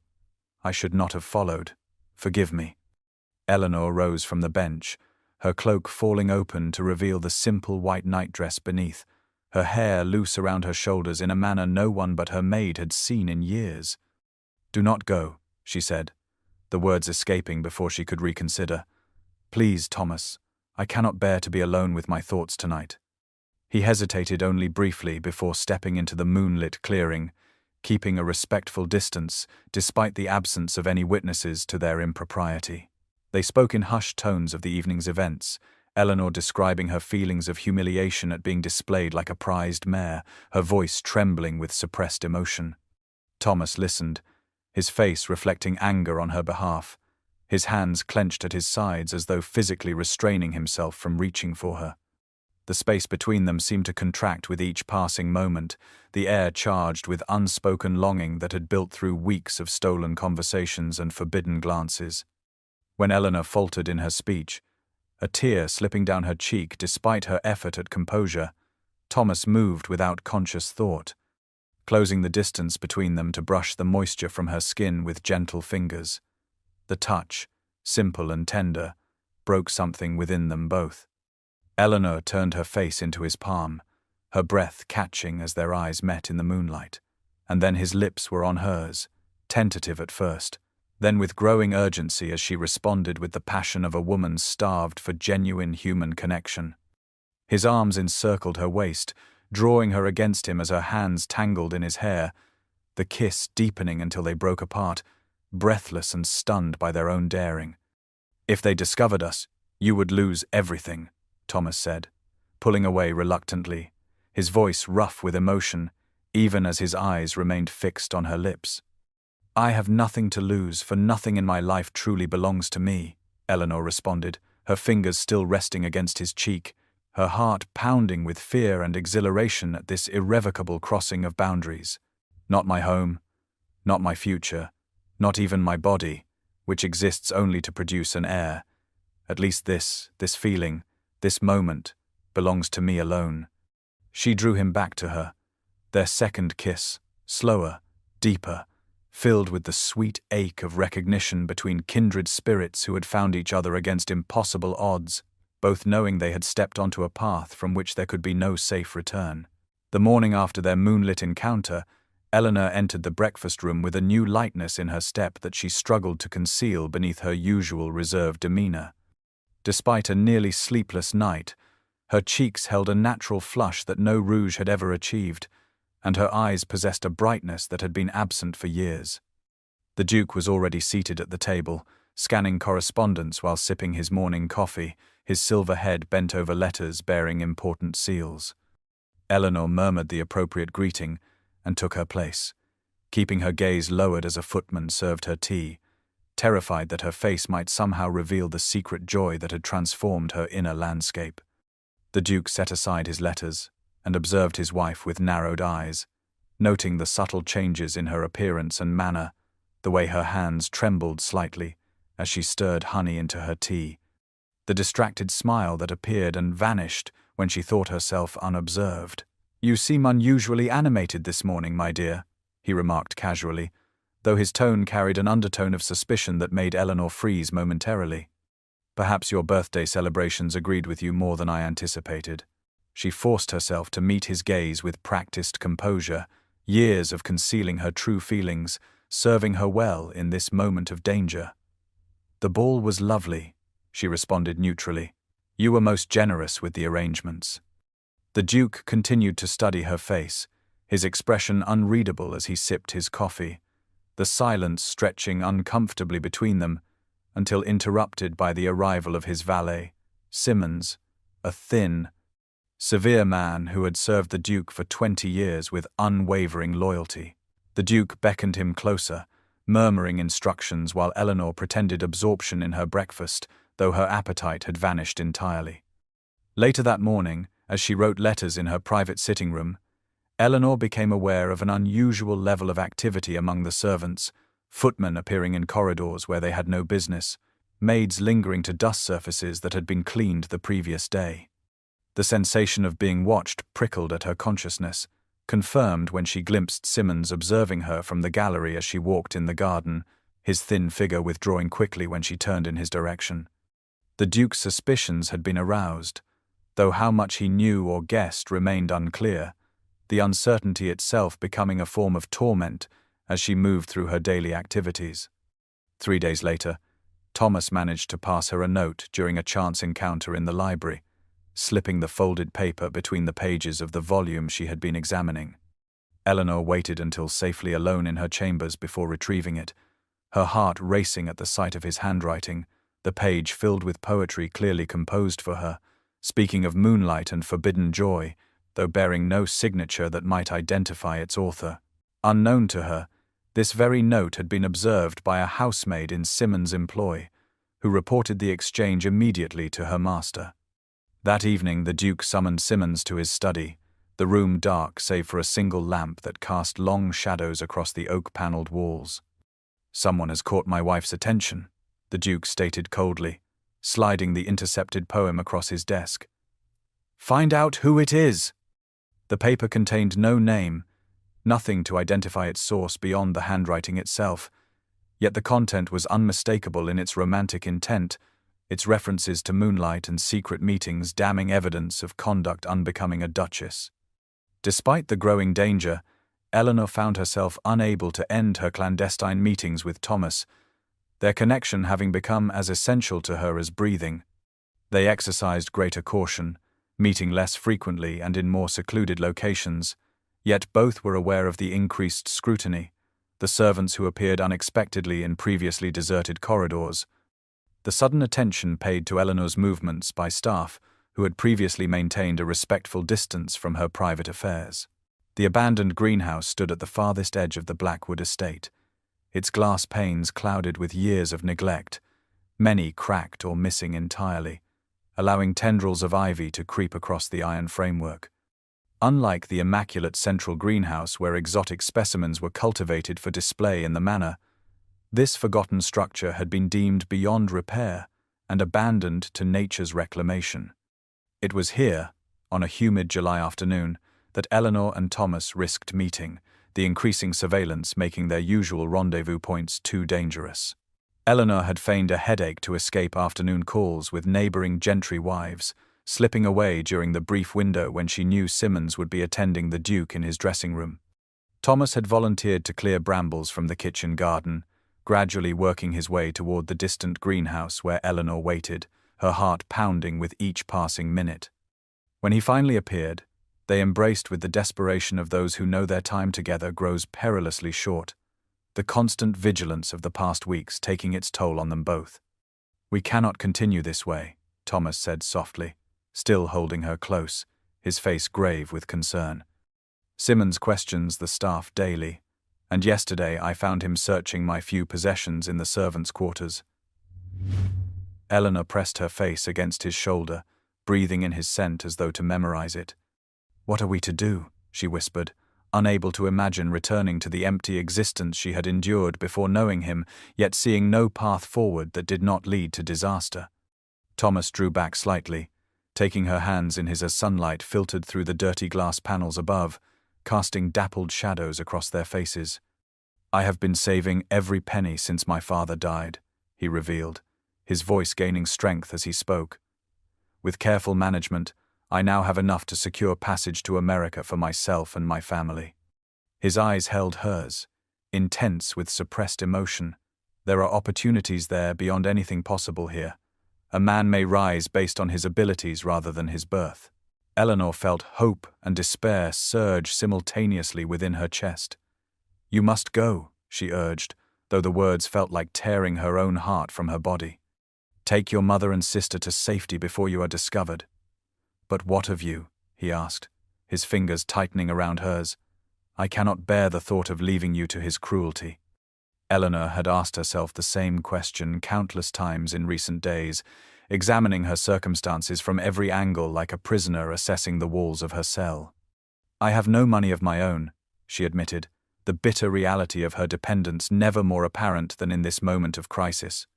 "I should not have followed. Forgive me." Eleanor rose from the bench, her cloak falling open to reveal the simple white nightdress beneath, her hair loose around her shoulders in a manner no one but her maid had seen in years. "Do not go," she said, the words escaping before she could reconsider. "Please, Thomas, I cannot bear to be alone with my thoughts tonight." He hesitated only briefly before stepping into the moonlit clearing, keeping a respectful distance despite the absence of any witnesses to their impropriety. They spoke in hushed tones of the evening's events, Eleanor describing her feelings of humiliation at being displayed like a prized mare, her voice trembling with suppressed emotion. Thomas listened, his face reflecting anger on her behalf, his hands clenched at his sides as though physically restraining himself from reaching for her. The space between them seemed to contract with each passing moment, the air charged with unspoken longing that had built through weeks of stolen conversations and forbidden glances. When Eleanor faltered in her speech, a tear slipping down her cheek despite her effort at composure, Thomas moved without conscious thought, closing the distance between them to brush the moisture from her skin with gentle fingers. The touch, simple and tender, broke something within them both. Eleanor turned her face into his palm, her breath catching as their eyes met in the moonlight, and then his lips were on hers, tentative at first, then with growing urgency as she responded with the passion of a woman starved for genuine human connection. His arms encircled her waist, drawing her against him as her hands tangled in his hair, the kiss deepening until they broke apart, breathless and stunned by their own daring. "If they discovered us, you would lose everything," Thomas said, pulling away reluctantly, his voice rough with emotion, even as his eyes remained fixed on her lips. "I have nothing to lose, for nothing in my life truly belongs to me," Eleanor responded, her fingers still resting against his cheek, her heart pounding with fear and exhilaration at this irrevocable crossing of boundaries. "Not my home, not my future, not even my body, which exists only to produce an heir. At least this feeling, this moment, belongs to me alone." She drew him back to her, their second kiss, slower, deeper, filled with the sweet ache of recognition between kindred spirits who had found each other against impossible odds, both knowing they had stepped onto a path from which there could be no safe return. The morning after their moonlit encounter, Eleanor entered the breakfast room with a new lightness in her step that she struggled to conceal beneath her usual reserved demeanor. Despite a nearly sleepless night, Her cheeks held a natural flush that no rouge had ever achieved, and her eyes possessed a brightness that had been absent for years. The Duke was already seated at the table, scanning correspondence while sipping his morning coffee, his silver head bent over letters bearing important seals. Eleanor murmured the appropriate greeting and took her place, keeping her gaze lowered as a footman served her tea, terrified that her face might somehow reveal the secret joy that had transformed her inner landscape. The Duke set aside his letters and observed his wife with narrowed eyes, noting the subtle changes in her appearance and manner, the way her hands trembled slightly as she stirred honey into her tea, the distracted smile that appeared and vanished when she thought herself unobserved. "You seem unusually animated this morning, my dear," he remarked casually, though his tone carried an undertone of suspicion that made Eleanor freeze momentarily. "Perhaps your birthday celebrations agreed with you more than I anticipated." She forced herself to meet his gaze with practiced composure, years of concealing her true feelings, serving her well in this moment of danger. "The ball was lovely," she responded neutrally. "You were most generous with the arrangements." The Duke continued to study her face, his expression unreadable as he sipped his coffee, the silence stretching uncomfortably between them, until interrupted by the arrival of his valet, Simmons, a thin, severe man who had served the Duke for 20 years with unwavering loyalty. The Duke beckoned him closer, murmuring instructions while Eleanor pretended absorption in her breakfast, though her appetite had vanished entirely. Later that morning, as she wrote letters in her private sitting room, Eleanor became aware of an unusual level of activity among the servants, footmen appearing in corridors where they had no business, maids lingering to dust surfaces that had been cleaned the previous day. The sensation of being watched prickled at her consciousness, confirmed when she glimpsed Simmons observing her from the gallery as she walked in the garden, his thin figure withdrawing quickly when she turned in his direction. The Duke's suspicions had been aroused, though how much he knew or guessed remained unclear, the uncertainty itself becoming a form of torment as she moved through her daily activities. 3 days later, Thomas managed to pass her a note during a chance encounter in the library, slipping the folded paper between the pages of the volume she had been examining. Eleanor waited until safely alone in her chambers before retrieving it, her heart racing at the sight of his handwriting, the page filled with poetry clearly composed for her, speaking of moonlight and forbidden joy, though bearing no signature that might identify its author. Unknown to her, this very note had been observed by a housemaid in Simmons' employ, who reported the exchange immediately to her master. That evening the Duke summoned Simmons to his study, the room dark save for a single lamp that cast long shadows across the oak-paneled walls. "Someone has caught my wife's attention," the Duke stated coldly, sliding the intercepted poem across his desk. "Find out who it is." The paper contained no name, nothing to identify its source beyond the handwriting itself, yet the content was unmistakable in its romantic intent, its references to moonlight and secret meetings damning evidence of conduct unbecoming a duchess. Despite the growing danger, Eleanor found herself unable to end her clandestine meetings with Thomas, their connection having become as essential to her as breathing. They exercised greater caution, meeting less frequently and in more secluded locations, yet both were aware of the increased scrutiny, the servants who appeared unexpectedly in previously deserted corridors, the sudden attention paid to Eleanor's movements by staff who had previously maintained a respectful distance from her private affairs. The abandoned greenhouse stood at the farthest edge of the Blackwood estate, its glass panes clouded with years of neglect, many cracked or missing entirely, allowing tendrils of ivy to creep across the iron framework. Unlike the immaculate central greenhouse where exotic specimens were cultivated for display in the manor, this forgotten structure had been deemed beyond repair and abandoned to nature's reclamation. It was here, on a humid July afternoon, that Eleanor and Thomas risked meeting, the increasing surveillance making their usual rendezvous points too dangerous. Eleanor had feigned a headache to escape afternoon calls with neighboring gentry wives, slipping away during the brief window when she knew Simmons would be attending the Duke in his dressing room. Thomas had volunteered to clear brambles from the kitchen garden, gradually working his way toward the distant greenhouse where Eleanor waited, her heart pounding with each passing minute. When he finally appeared, they embraced with the desperation of those who know their time together grows perilously short, the constant vigilance of the past weeks taking its toll on them both. "We cannot continue this way," Thomas said softly, still holding her close, his face grave with concern. "Simmons questions the staff daily, and yesterday I found him searching my few possessions in the servants' quarters." Eleanor pressed her face against his shoulder, breathing in his scent as though to memorize it. "What are we to do?" she whispered, unable to imagine returning to the empty existence she had endured before knowing him, yet seeing no path forward that did not lead to disaster. Thomas drew back slightly, taking her hands in his as sunlight filtered through the dirty glass panels above, casting dappled shadows across their faces. "I have been saving every penny since my father died," he revealed, his voice gaining strength as he spoke. "With careful management, I now have enough to secure passage to America for myself and my family." His eyes held hers, intense with suppressed emotion. There are opportunities there beyond anything possible here. A man may rise based on his abilities rather than his birth. Eleanor felt hope and despair surge simultaneously within her chest. "You must go," she urged, though the words felt like tearing her own heart from her body. "Take your mother and sister to safety before you are discovered." "But what of you?" he asked, his fingers tightening around hers. "I cannot bear the thought of leaving you to his cruelty." Eleanor had asked herself the same question countless times in recent days, examining her circumstances from every angle like a prisoner assessing the walls of her cell. "I have no money of my own," she admitted, the bitter reality of her dependence never more apparent than in this moment of crisis.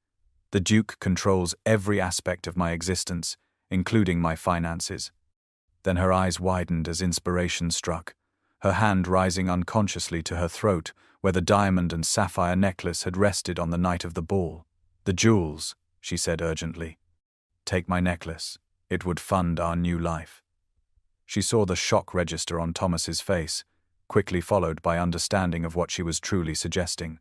"The Duke controls every aspect of my existence, including my finances." Then her eyes widened as inspiration struck, her hand rising unconsciously to her throat where the diamond and sapphire necklace had rested on the night of the ball. "The jewels," she said urgently. "Take my necklace. It would fund our new life." She saw the shock register on Thomas's face, quickly followed by understanding of what she was truly suggesting.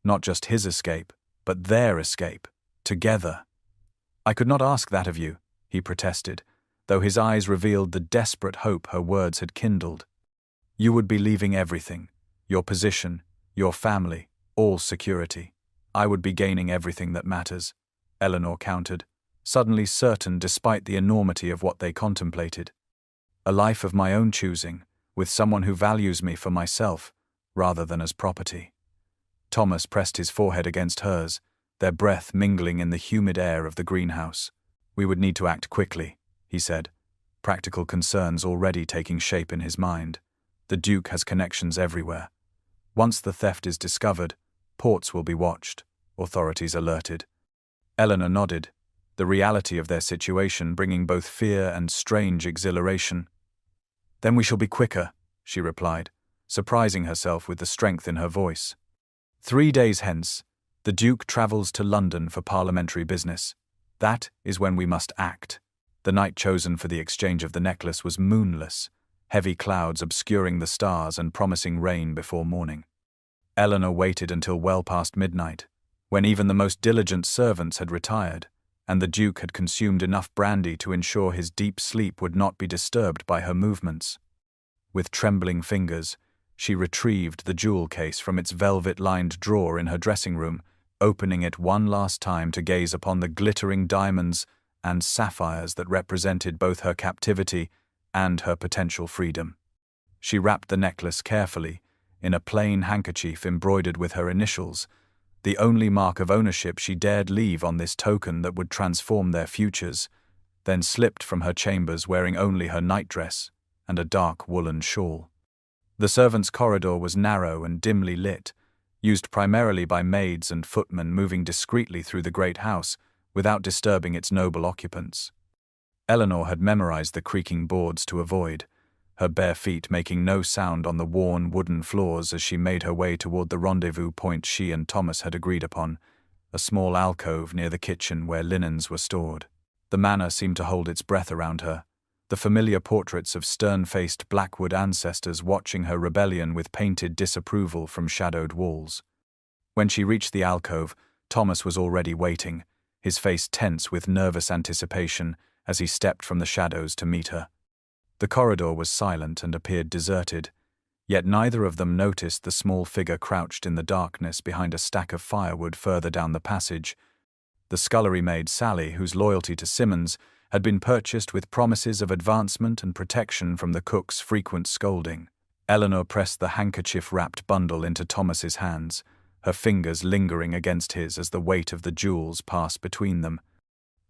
Not just his escape, but their escape, together. "I could not ask that of you," he protested, though his eyes revealed the desperate hope her words had kindled. "You would be leaving everything, your position, your family, all security. I would be gaining everything that matters," Eleanor countered, suddenly certain despite the enormity of what they contemplated. "A life of my own choosing, with someone who values me for myself, rather than as property." Thomas pressed his forehead against hers, their breath mingling in the humid air of the greenhouse. "We would need to act quickly," he said, practical concerns already taking shape in his mind. "The Duke has connections everywhere. Once the theft is discovered, ports will be watched, authorities alerted." Eleanor nodded, the reality of their situation bringing both fear and strange exhilaration. "Then we shall be quicker," she replied, surprising herself with the strength in her voice. 3 days hence, the Duke travels to London for parliamentary business. That is when we must act." The night chosen for the exchange of the necklace was moonless, heavy clouds obscuring the stars and promising rain before morning. Eleanor waited until well past midnight, when even the most diligent servants had retired, and the Duke had consumed enough brandy to ensure his deep sleep would not be disturbed by her movements. With trembling fingers, she retrieved the jewel case from its velvet-lined drawer in her dressing room, opening it one last time to gaze upon the glittering diamonds and sapphires that represented both her captivity and her potential freedom. She wrapped the necklace carefully, in a plain handkerchief embroidered with her initials, the only mark of ownership she dared leave on this token that would transform their futures, then slipped from her chambers wearing only her nightdress and a dark woolen shawl. The servants' corridor was narrow and dimly lit, used primarily by maids and footmen moving discreetly through the great house without disturbing its noble occupants. Eleanor had memorized the creaking boards to avoid, her bare feet making no sound on the worn wooden floors as she made her way toward the rendezvous point she and Thomas had agreed upon, a small alcove near the kitchen where linens were stored. The manor seemed to hold its breath around her, the familiar portraits of stern-faced Blackwood ancestors watching her rebellion with painted disapproval from shadowed walls. When she reached the alcove, Thomas was already waiting, his face tense with nervous anticipation as he stepped from the shadows to meet her. The corridor was silent and appeared deserted, yet neither of them noticed the small figure crouched in the darkness behind a stack of firewood further down the passage. The scullery maid Sally, whose loyalty to Simmons had been purchased with promises of advancement and protection from the cook's frequent scolding. Eleanor pressed the handkerchief-wrapped bundle into Thomas's hands, her fingers lingering against his as the weight of the jewels passed between them.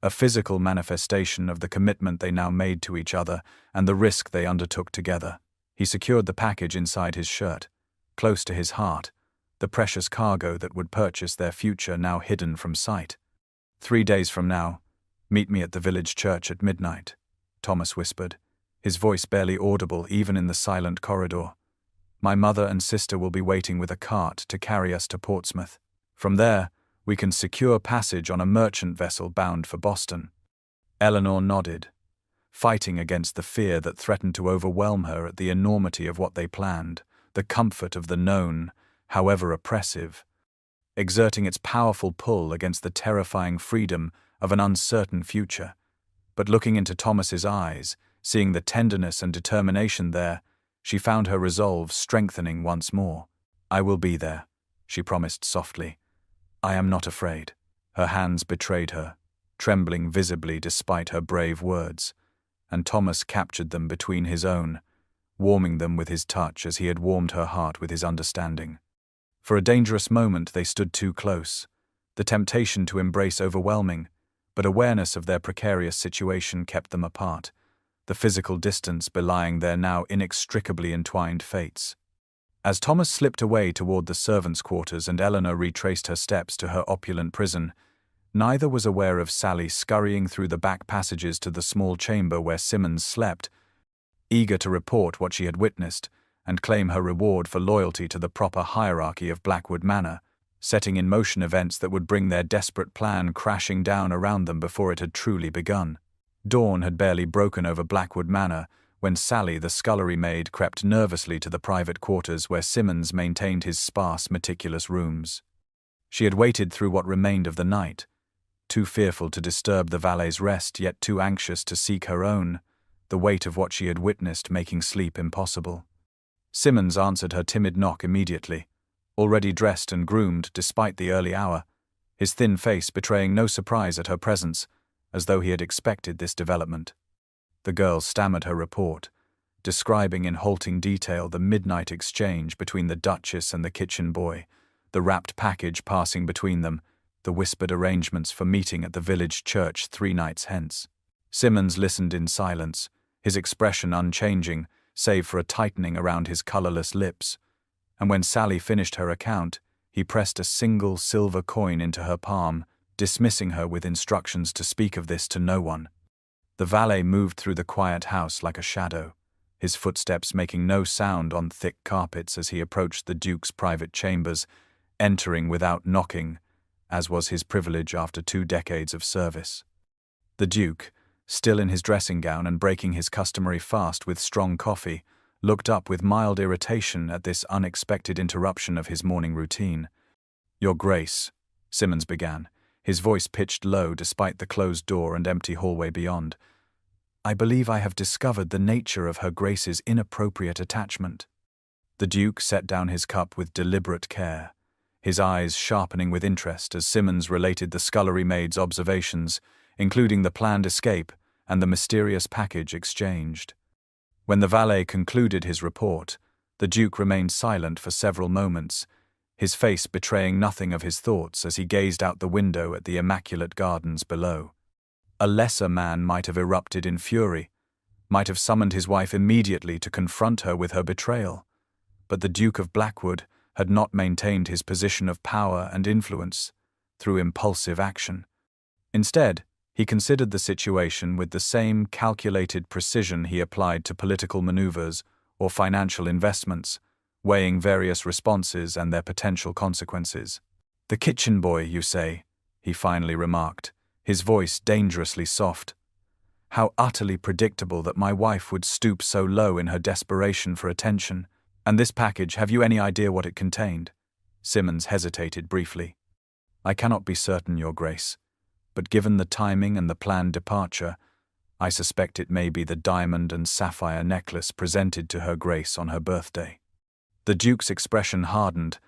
A physical manifestation of the commitment they now made to each other and the risk they undertook together. He secured the package inside his shirt, close to his heart, the precious cargo that would purchase their future now hidden from sight. 3 days from now, meet me at the village church at midnight, Thomas whispered, his voice barely audible even in the silent corridor. My mother and sister will be waiting with a cart to carry us to Portsmouth. From there, we can secure passage on a merchant vessel bound for Boston. Eleanor nodded, fighting against the fear that threatened to overwhelm her at the enormity of what they planned, the comfort of the known, however oppressive, exerting its powerful pull against the terrifying freedom of an uncertain future. But looking into Thomas's eyes, seeing the tenderness and determination there, she found her resolve strengthening once more. I will be there, she promised softly. I am not afraid. Her hands betrayed her, trembling visibly despite her brave words, and Thomas captured them between his own, warming them with his touch as he had warmed her heart with his understanding. For a dangerous moment they stood too close, the temptation to embrace overwhelming, but awareness of their precarious situation kept them apart, the physical distance belying their now inextricably entwined fates. As Thomas slipped away toward the servants' quarters and Eleanor retraced her steps to her opulent prison, neither was aware of Sally scurrying through the back passages to the small chamber where Simmons slept, eager to report what she had witnessed and claim her reward for loyalty to the proper hierarchy of Blackwood Manor, setting in motion events that would bring their desperate plan crashing down around them before it had truly begun. Dawn had barely broken over Blackwood Manor when Sally, the scullery maid, crept nervously to the private quarters where Simmons maintained his sparse, meticulous rooms. She had waited through what remained of the night, too fearful to disturb the valet's rest, yet too anxious to seek her own, the weight of what she had witnessed making sleep impossible. Simmons answered her timid knock immediately, already dressed and groomed despite the early hour, his thin face betraying no surprise at her presence, as though he had expected this development. The girl stammered her report, describing in halting detail the midnight exchange between the Duchess and the kitchen boy, the wrapped package passing between them, the whispered arrangements for meeting at the village church 3 nights hence. Simmons listened in silence, his expression unchanging, save for a tightening around his colorless lips, and when Sally finished her account, he pressed a single silver coin into her palm, dismissing her with instructions to speak of this to no one. The valet moved through the quiet house like a shadow, his footsteps making no sound on thick carpets as he approached the Duke's private chambers, entering without knocking, as was his privilege after 2 decades of service. The Duke, still in his dressing gown and breaking his customary fast with strong coffee, looked up with mild irritation at this unexpected interruption of his morning routine. Your Grace, Simmons began, his voice pitched low despite the closed door and empty hallway beyond. I believe I have discovered the nature of Her Grace's inappropriate attachment. The Duke set down his cup with deliberate care, his eyes sharpening with interest as Simmons related the scullery maid's observations, including the planned escape and the mysterious package exchanged. When the valet concluded his report, the Duke remained silent for several moments, his face betraying nothing of his thoughts as he gazed out the window at the immaculate gardens below. A lesser man might have erupted in fury, might have summoned his wife immediately to confront her with her betrayal, but the Duke of Blackwood had not maintained his position of power and influence through impulsive action. Instead, he considered the situation with the same calculated precision he applied to political maneuvers or financial investments, weighing various responses and their potential consequences. The kitchen boy, you say, he finally remarked, his voice dangerously soft. How utterly predictable that my wife would stoop so low in her desperation for attention. And this package, have you any idea what it contained? Simmons hesitated briefly. I cannot be certain, Your Grace, but given the timing and the planned departure, I suspect it may be the diamond and sapphire necklace presented to her grace on her birthday." The Duke's expression hardened,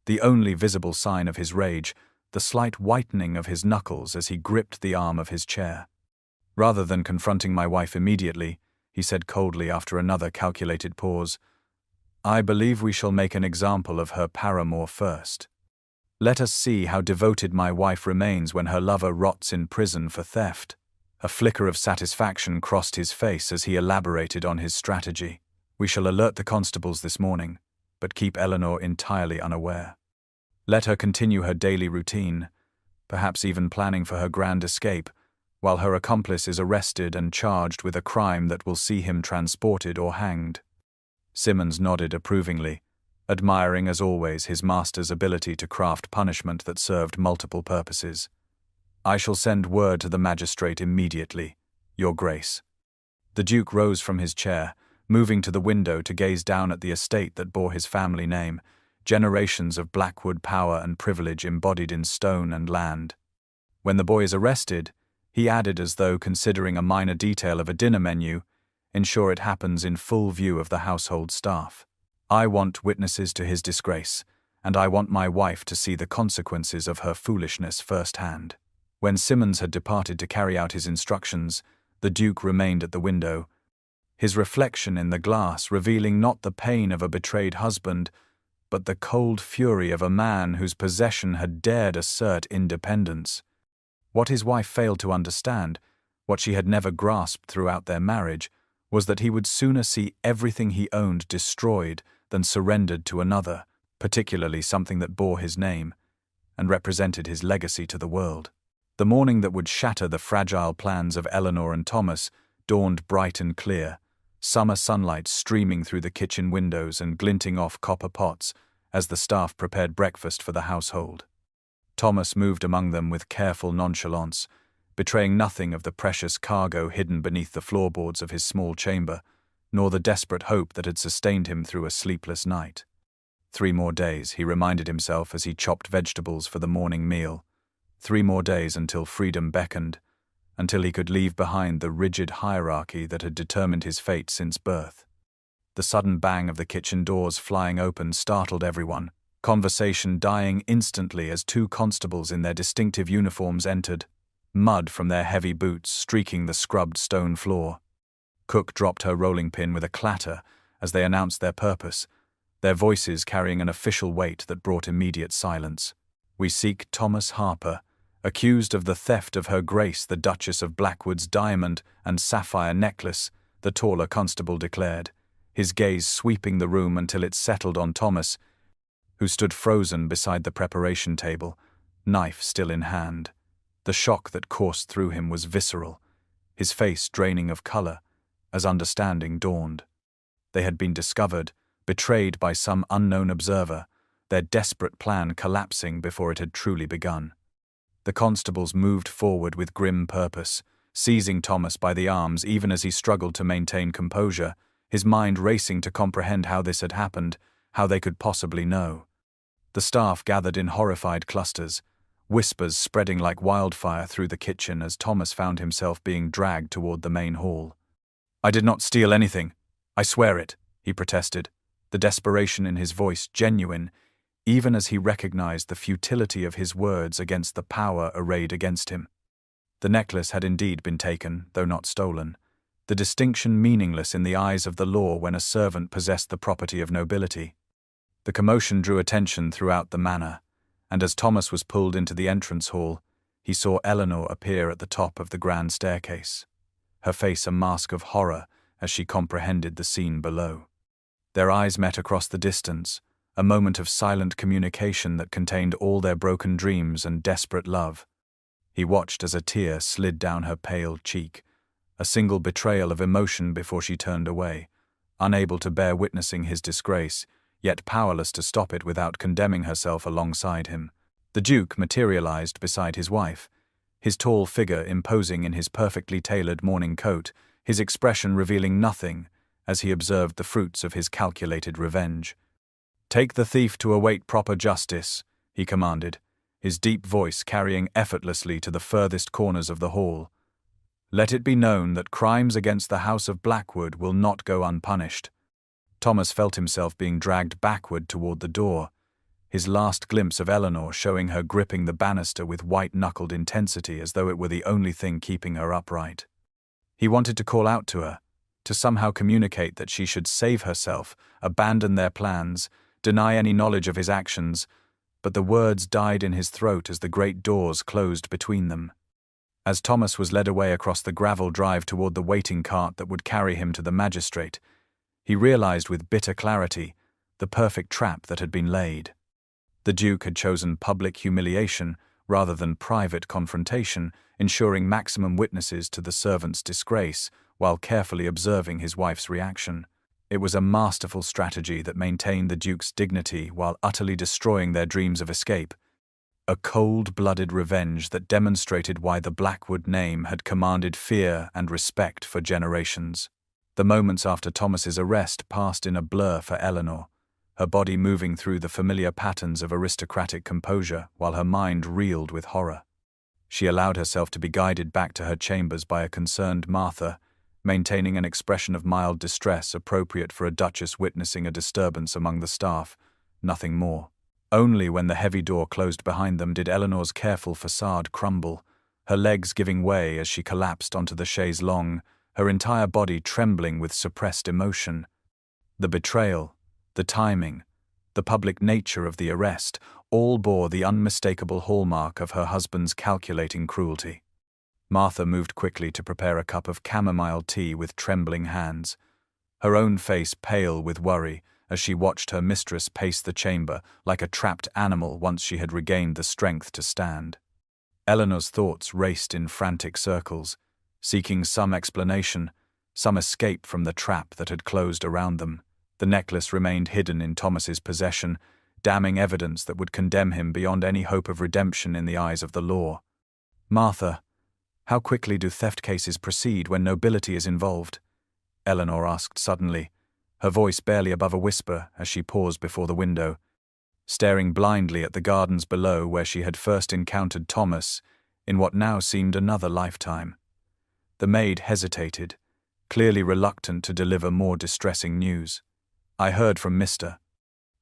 the only visible sign of his rage, the slight whitening of his knuckles as he gripped the arm of his chair. Rather than confronting my wife immediately, he said coldly after another calculated pause, "I believe we shall make an example of her paramour first. Let us see how devoted my wife remains when her lover rots in prison for theft." A flicker of satisfaction crossed his face as he elaborated on his strategy. "We shall alert the constables this morning, but keep Eleanor entirely unaware. Let her continue her daily routine, perhaps even planning for her grand escape, while her accomplice is arrested and charged with a crime that will see him transported or hanged." Simmons nodded approvingly, admiring as always his master's ability to craft punishment that served multiple purposes. "I shall send word to the magistrate immediately, Your Grace." The Duke rose from his chair, moving to the window to gaze down at the estate that bore his family name, generations of Blackwood power and privilege embodied in stone and land. "When the boy is arrested," he added as though considering a minor detail of a dinner menu, "ensure it happens in full view of the household staff. I want witnesses to his disgrace, and I want my wife to see the consequences of her foolishness firsthand." When Simmons had departed to carry out his instructions, the Duke remained at the window, his reflection in the glass revealing not the pain of a betrayed husband, but the cold fury of a man whose possession had dared assert independence. What his wife failed to understand, what she had never grasped throughout their marriage, was that he would sooner see everything he owned destroyed than surrendered to another, particularly something that bore his name and represented his legacy to the world. The morning that would shatter the fragile plans of Eleanor and Thomas dawned bright and clear, summer sunlight streaming through the kitchen windows and glinting off copper pots as the staff prepared breakfast for the household. Thomas moved among them with careful nonchalance, betraying nothing of the precious cargo hidden beneath the floorboards of his small chamber, nor the desperate hope that had sustained him through a sleepless night. 3 more days, he reminded himself as he chopped vegetables for the morning meal. 3 more days until freedom beckoned, until he could leave behind the rigid hierarchy that had determined his fate since birth. The sudden bang of the kitchen doors flying open startled everyone, conversation dying instantly as 2 constables in their distinctive uniforms entered, mud from their heavy boots streaking the scrubbed stone floor. Cook dropped her rolling pin with a clatter as they announced their purpose, their voices carrying an official weight that brought immediate silence. "We seek Thomas Harper, accused of the theft of Her Grace the Duchess of Blackwood's diamond and sapphire necklace," the taller constable declared, his gaze sweeping the room until it settled on Thomas, who stood frozen beside the preparation table, knife still in hand. The shock that coursed through him was visceral, his face draining of color, as understanding dawned. They had been discovered, betrayed by some unknown observer, their desperate plan collapsing before it had truly begun. The constables moved forward with grim purpose, seizing Thomas by the arms even as he struggled to maintain composure, his mind racing to comprehend how this had happened, how they could possibly know. The staff gathered in horrified clusters, whispers spreading like wildfire through the kitchen as Thomas found himself being dragged toward the main hall. "I did not steal anything. I swear it," he protested, the desperation in his voice genuine, even as he recognized the futility of his words against the power arrayed against him. The necklace had indeed been taken, though not stolen, the distinction meaningless in the eyes of the law when a servant possessed the property of nobility. The commotion drew attention throughout the manor, and as Thomas was pulled into the entrance hall, he saw Eleanor appear at the top of the grand staircase, her face a mask of horror as she comprehended the scene below. Their eyes met across the distance, a moment of silent communication that contained all their broken dreams and desperate love. He watched as a tear slid down her pale cheek, a single betrayal of emotion before she turned away, unable to bear witnessing his disgrace, yet powerless to stop it without condemning herself alongside him. The Duke materialized beside his wife, his tall figure imposing in his perfectly tailored morning coat, his expression revealing nothing as he observed the fruits of his calculated revenge. "Take the thief to await proper justice," he commanded, his deep voice carrying effortlessly to the furthest corners of the hall. Let it be known that crimes against the House of Blackwood will not go unpunished. Thomas felt himself being dragged backward toward the door, his last glimpse of Eleanor showing her gripping the banister with white-knuckled intensity as though it were the only thing keeping her upright. He wanted to call out to her, to somehow communicate that she should save herself, abandon their plans, deny any knowledge of his actions, but the words died in his throat as the great doors closed between them. As Thomas was led away across the gravel drive toward the waiting cart that would carry him to the magistrate, he realized with bitter clarity the perfect trap that had been laid. The Duke had chosen public humiliation rather than private confrontation, ensuring maximum witnesses to the servant's disgrace while carefully observing his wife's reaction. It was a masterful strategy that maintained the Duke's dignity while utterly destroying their dreams of escape. A cold-blooded revenge that demonstrated why the Blackwood name had commanded fear and respect for generations. The moments after Thomas's arrest passed in a blur for Eleanor, her body moving through the familiar patterns of aristocratic composure while her mind reeled with horror. She allowed herself to be guided back to her chambers by a concerned Martha, maintaining an expression of mild distress appropriate for a duchess witnessing a disturbance among the staff, nothing more. Only when the heavy door closed behind them did Eleanor's careful facade crumble, her legs giving way as she collapsed onto the chaise longue, her entire body trembling with suppressed emotion. The betrayal, the timing, the public nature of the arrest, all bore the unmistakable hallmark of her husband's calculating cruelty. Martha moved quickly to prepare a cup of chamomile tea with trembling hands, her own face pale with worry as she watched her mistress pace the chamber like a trapped animal once she had regained the strength to stand. Eleanor's thoughts raced in frantic circles, seeking some explanation, some escape from the trap that had closed around them. The necklace remained hidden in Thomas's possession, damning evidence that would condemn him beyond any hope of redemption in the eyes of the law. "Martha, how quickly do theft cases proceed when nobility is involved?" Eleanor asked suddenly, her voice barely above a whisper as she paused before the window, staring blindly at the gardens below where she had first encountered Thomas in what now seemed another lifetime. The maid hesitated, clearly reluctant to deliver more distressing news. "I heard from Mr.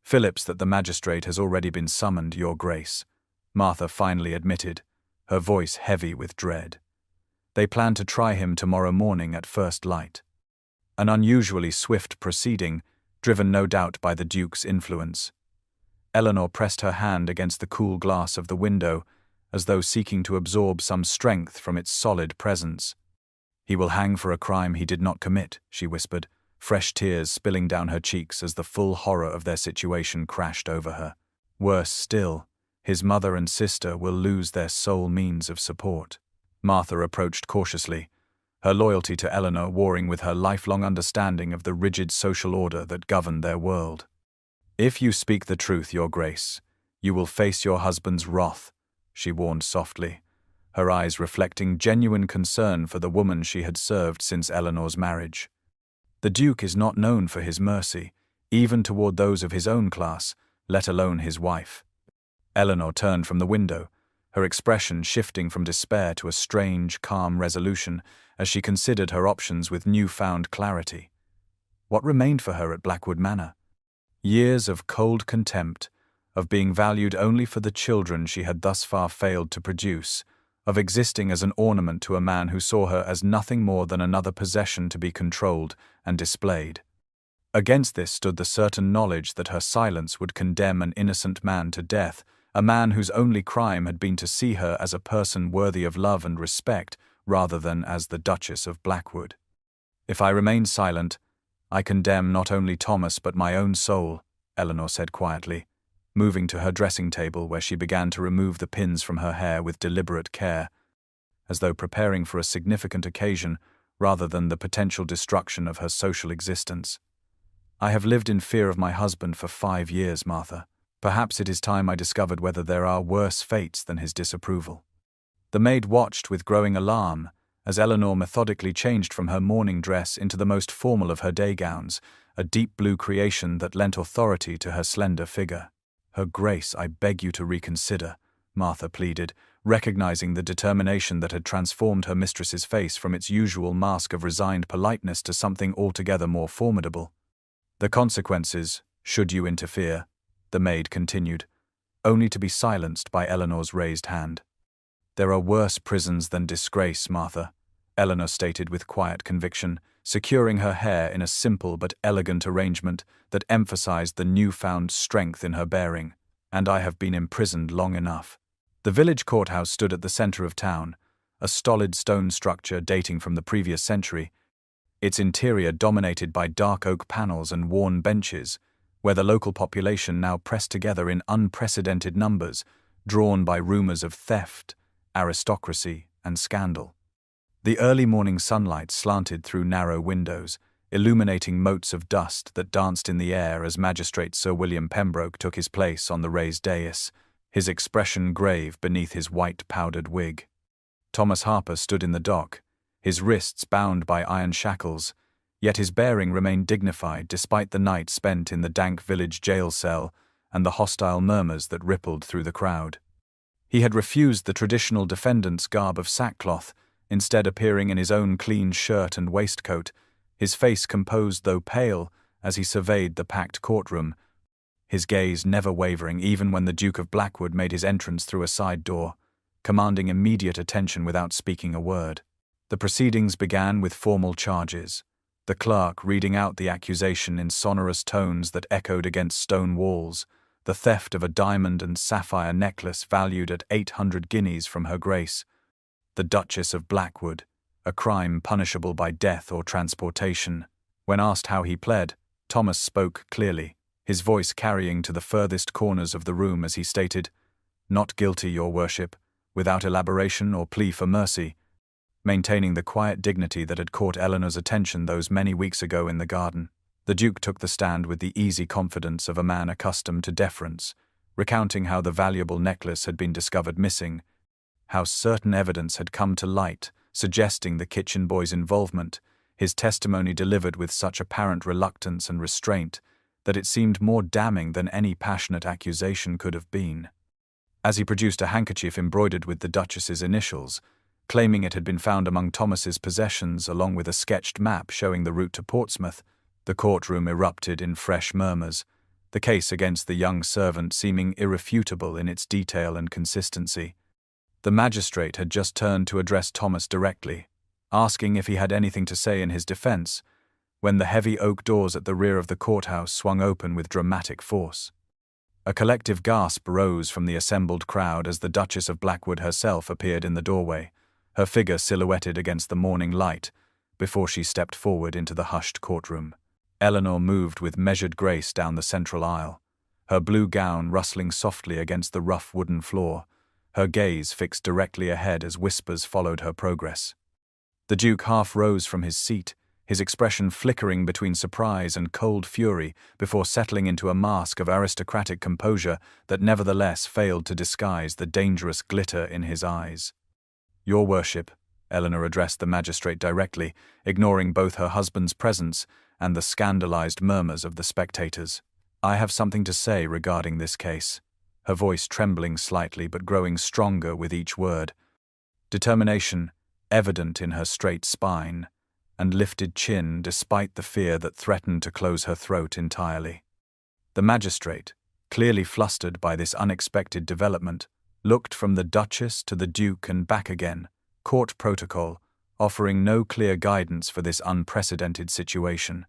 Phillips that the magistrate has already been summoned, Your Grace," Martha finally admitted, her voice heavy with dread. "They plan to try him tomorrow morning at first light." An unusually swift proceeding, driven no doubt by the Duke's influence. Eleanor pressed her hand against the cool glass of the window, as though seeking to absorb some strength from its solid presence. "He will hang for a crime he did not commit," she whispered, fresh tears spilling down her cheeks as the full horror of their situation crashed over her. "Worse still, his mother and sister will lose their sole means of support." Martha approached cautiously, her loyalty to Eleanor warring with her lifelong understanding of the rigid social order that governed their world. "If you speak the truth, Your Grace, you will face your husband's wrath," she warned softly, her eyes reflecting genuine concern for the woman she had served since Eleanor's marriage. The Duke is not known for his mercy, even toward those of his own class, let alone his wife. Eleanor turned from the window, her expression shifting from despair to a strange, calm resolution as she considered her options with newfound clarity. What remained for her at Blackwood Manor? Years of cold contempt, of being valued only for the children she had thus far failed to produce, of existing as an ornament to a man who saw her as nothing more than another possession to be controlled and displayed. Against this stood the certain knowledge that her silence would condemn an innocent man to death, a man whose only crime had been to see her as a person worthy of love and respect rather than as the Duchess of Blackwood. "If I remain silent, I condemn not only Thomas but my own soul," Eleanor said quietly, moving to her dressing table where she began to remove the pins from her hair with deliberate care, as though preparing for a significant occasion rather than the potential destruction of her social existence. "I have lived in fear of my husband for 5 years, Martha. Perhaps it is time I discovered whether there are worse fates than his disapproval." The maid watched with growing alarm as Eleanor methodically changed from her morning dress into the most formal of her day gowns, a deep blue creation that lent authority to her slender figure. "Her Grace, I beg you to reconsider," Martha pleaded, recognizing the determination that had transformed her mistress's face from its usual mask of resigned politeness to something altogether more formidable. "The consequences, should you interfere," the maid continued, only to be silenced by Eleanor's raised hand. "There are worse prisons than disgrace, Martha," Eleanor stated with quiet conviction, securing her hair in a simple but elegant arrangement that emphasized the newfound strength in her bearing. "And I have been imprisoned long enough." The village courthouse stood at the center of town, a stolid stone structure dating from the previous century, its interior dominated by dark oak panels and worn benches, where the local population now pressed together in unprecedented numbers, drawn by rumors of theft, aristocracy, and scandal. The early morning sunlight slanted through narrow windows, illuminating motes of dust that danced in the air as Magistrate Sir William Pembroke took his place on the raised dais, his expression grave beneath his white powdered wig. Thomas Harper stood in the dock, his wrists bound by iron shackles, yet his bearing remained dignified despite the night spent in the dank village jail cell and the hostile murmurs that rippled through the crowd. He had refused the traditional defendant's garb of sackcloth, instead appearing in his own clean shirt and waistcoat, his face composed though pale as he surveyed the packed courtroom, his gaze never wavering even when the Duke of Blackwood made his entrance through a side door, commanding immediate attention without speaking a word. The proceedings began with formal charges, the clerk reading out the accusation in sonorous tones that echoed against stone walls, the theft of a diamond and sapphire necklace valued at 800 guineas from Her Grace, the Duchess of Blackwood, a crime punishable by death or transportation. When asked how he pled, Thomas spoke clearly, his voice carrying to the furthest corners of the room as he stated, "Not guilty, Your Worship," without elaboration or plea for mercy, maintaining the quiet dignity that had caught Eleanor's attention those many weeks ago in the garden. The Duke took the stand with the easy confidence of a man accustomed to deference, recounting how the valuable necklace had been discovered missing, how certain evidence had come to light, suggesting the kitchen boy's involvement, his testimony delivered with such apparent reluctance and restraint that it seemed more damning than any passionate accusation could have been. As he produced a handkerchief embroidered with the Duchess's initials, claiming it had been found among Thomas's possessions along with a sketched map showing the route to Portsmouth, the courtroom erupted in fresh murmurs, the case against the young servant seeming irrefutable in its detail and consistency. The magistrate had just turned to address Thomas directly, asking if he had anything to say in his defense, when the heavy oak doors at the rear of the courthouse swung open with dramatic force. A collective gasp rose from the assembled crowd as the Duchess of Blackwood herself appeared in the doorway, her figure silhouetted against the morning light, before she stepped forward into the hushed courtroom. Eleanor moved with measured grace down the central aisle, her blue gown rustling softly against the rough wooden floor, her gaze fixed directly ahead as whispers followed her progress. The Duke half rose from his seat, his expression flickering between surprise and cold fury before settling into a mask of aristocratic composure that nevertheless failed to disguise the dangerous glitter in his eyes. "Your Worship," Eleanor addressed the magistrate directly, ignoring both her husband's presence and the scandalized murmurs of the spectators. "I have something to say regarding this case," her voice trembling slightly but growing stronger with each word. Determination evident in her straight spine and lifted chin despite the fear that threatened to close her throat entirely. The magistrate, clearly flustered by this unexpected development, looked from the Duchess to the Duke and back again, court protocol, offering no clear guidance for this unprecedented situation.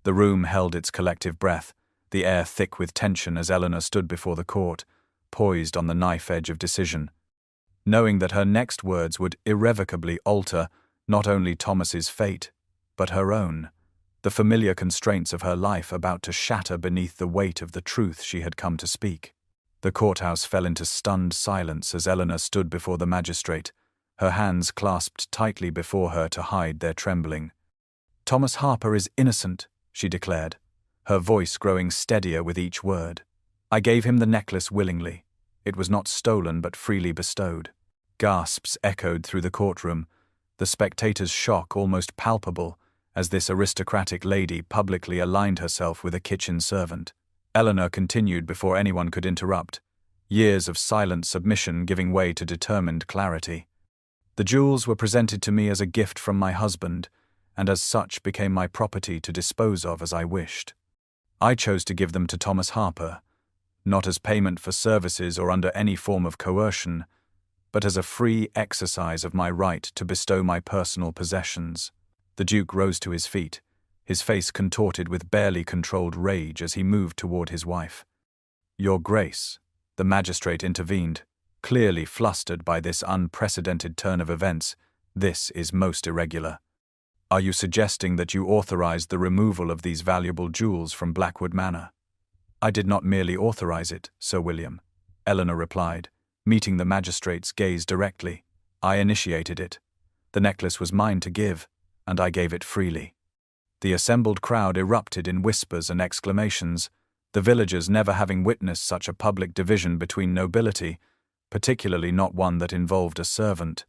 The room held its collective breath, the air thick with tension as Eleanor stood before the court, poised on the knife edge of decision, knowing that her next words would irrevocably alter not only Thomas's fate, but her own, the familiar constraints of her life about to shatter beneath the weight of the truth she had come to speak. The courthouse fell into stunned silence as Eleanor stood before the magistrate, her hands clasped tightly before her to hide their trembling. "Thomas Harper is innocent," she declared, her voice growing steadier with each word. "I gave him the necklace willingly. It was not stolen but freely bestowed." Gasps echoed through the courtroom, the spectators' shock almost palpable as this aristocratic lady publicly aligned herself with a kitchen servant. Eleanor continued before anyone could interrupt. years of silent submission giving way to determined clarity. The jewels were presented to me as a gift from my husband, and as such became my property to dispose of as I wished. I chose to give them to Thomas Harper, not as payment for services or under any form of coercion, but as a free exercise of my right to bestow my personal possessions. The Duke rose to his feet, his face contorted with barely controlled rage as he moved toward his wife. "Your Grace," the magistrate intervened, clearly flustered by this unprecedented turn of events, "this is most irregular. Are you suggesting that you authorized the removal of these valuable jewels from Blackwood Manor?" "I did not merely authorize it, Sir William," Eleanor replied, meeting the magistrate's gaze directly. "I initiated it. The necklace was mine to give, and I gave it freely." The assembled crowd erupted in whispers and exclamations, the villagers never having witnessed such a public division between nobility, particularly not one that involved a servant.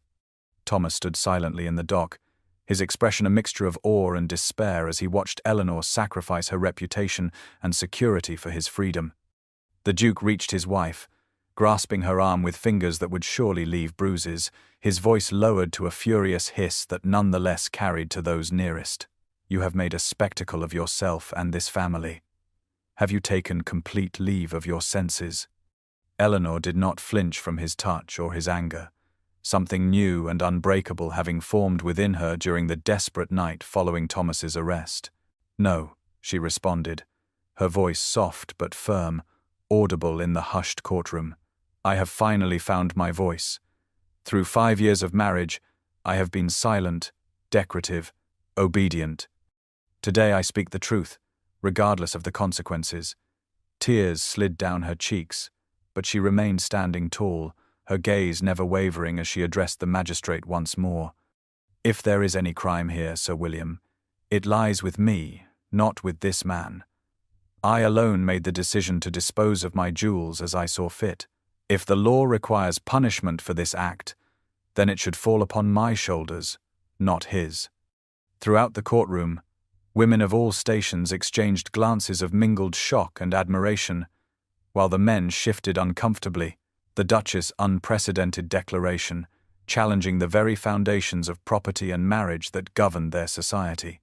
Thomas stood silently in the dock, his expression a mixture of awe and despair as he watched Eleanor sacrifice her reputation and security for his freedom. The Duke reached his wife, grasping her arm with fingers that would surely leave bruises, his voice lowered to a furious hiss that nonetheless carried to those nearest. "You have made a spectacle of yourself and this family. Have you taken complete leave of your senses?" Eleanor did not flinch from his touch or his anger, something new and unbreakable having formed within her during the desperate night following Thomas's arrest. "No," she responded, her voice soft but firm, audible in the hushed courtroom. "I have finally found my voice. Through 5 years of marriage, I have been silent, decorative, obedient. Today I speak the truth, regardless of the consequences." Tears slid down her cheeks, but she remained standing tall, her gaze never wavering as she addressed the magistrate once more. "If there is any crime here, Sir William, it lies with me, not with this man. I alone made the decision to dispose of my jewels as I saw fit. If the law requires punishment for this act, then it should fall upon my shoulders, not his." Throughout the courtroom, women of all stations exchanged glances of mingled shock and admiration, while the men shifted uncomfortably, the Duchess' unprecedented declaration, challenging the very foundations of property and marriage that governed their society.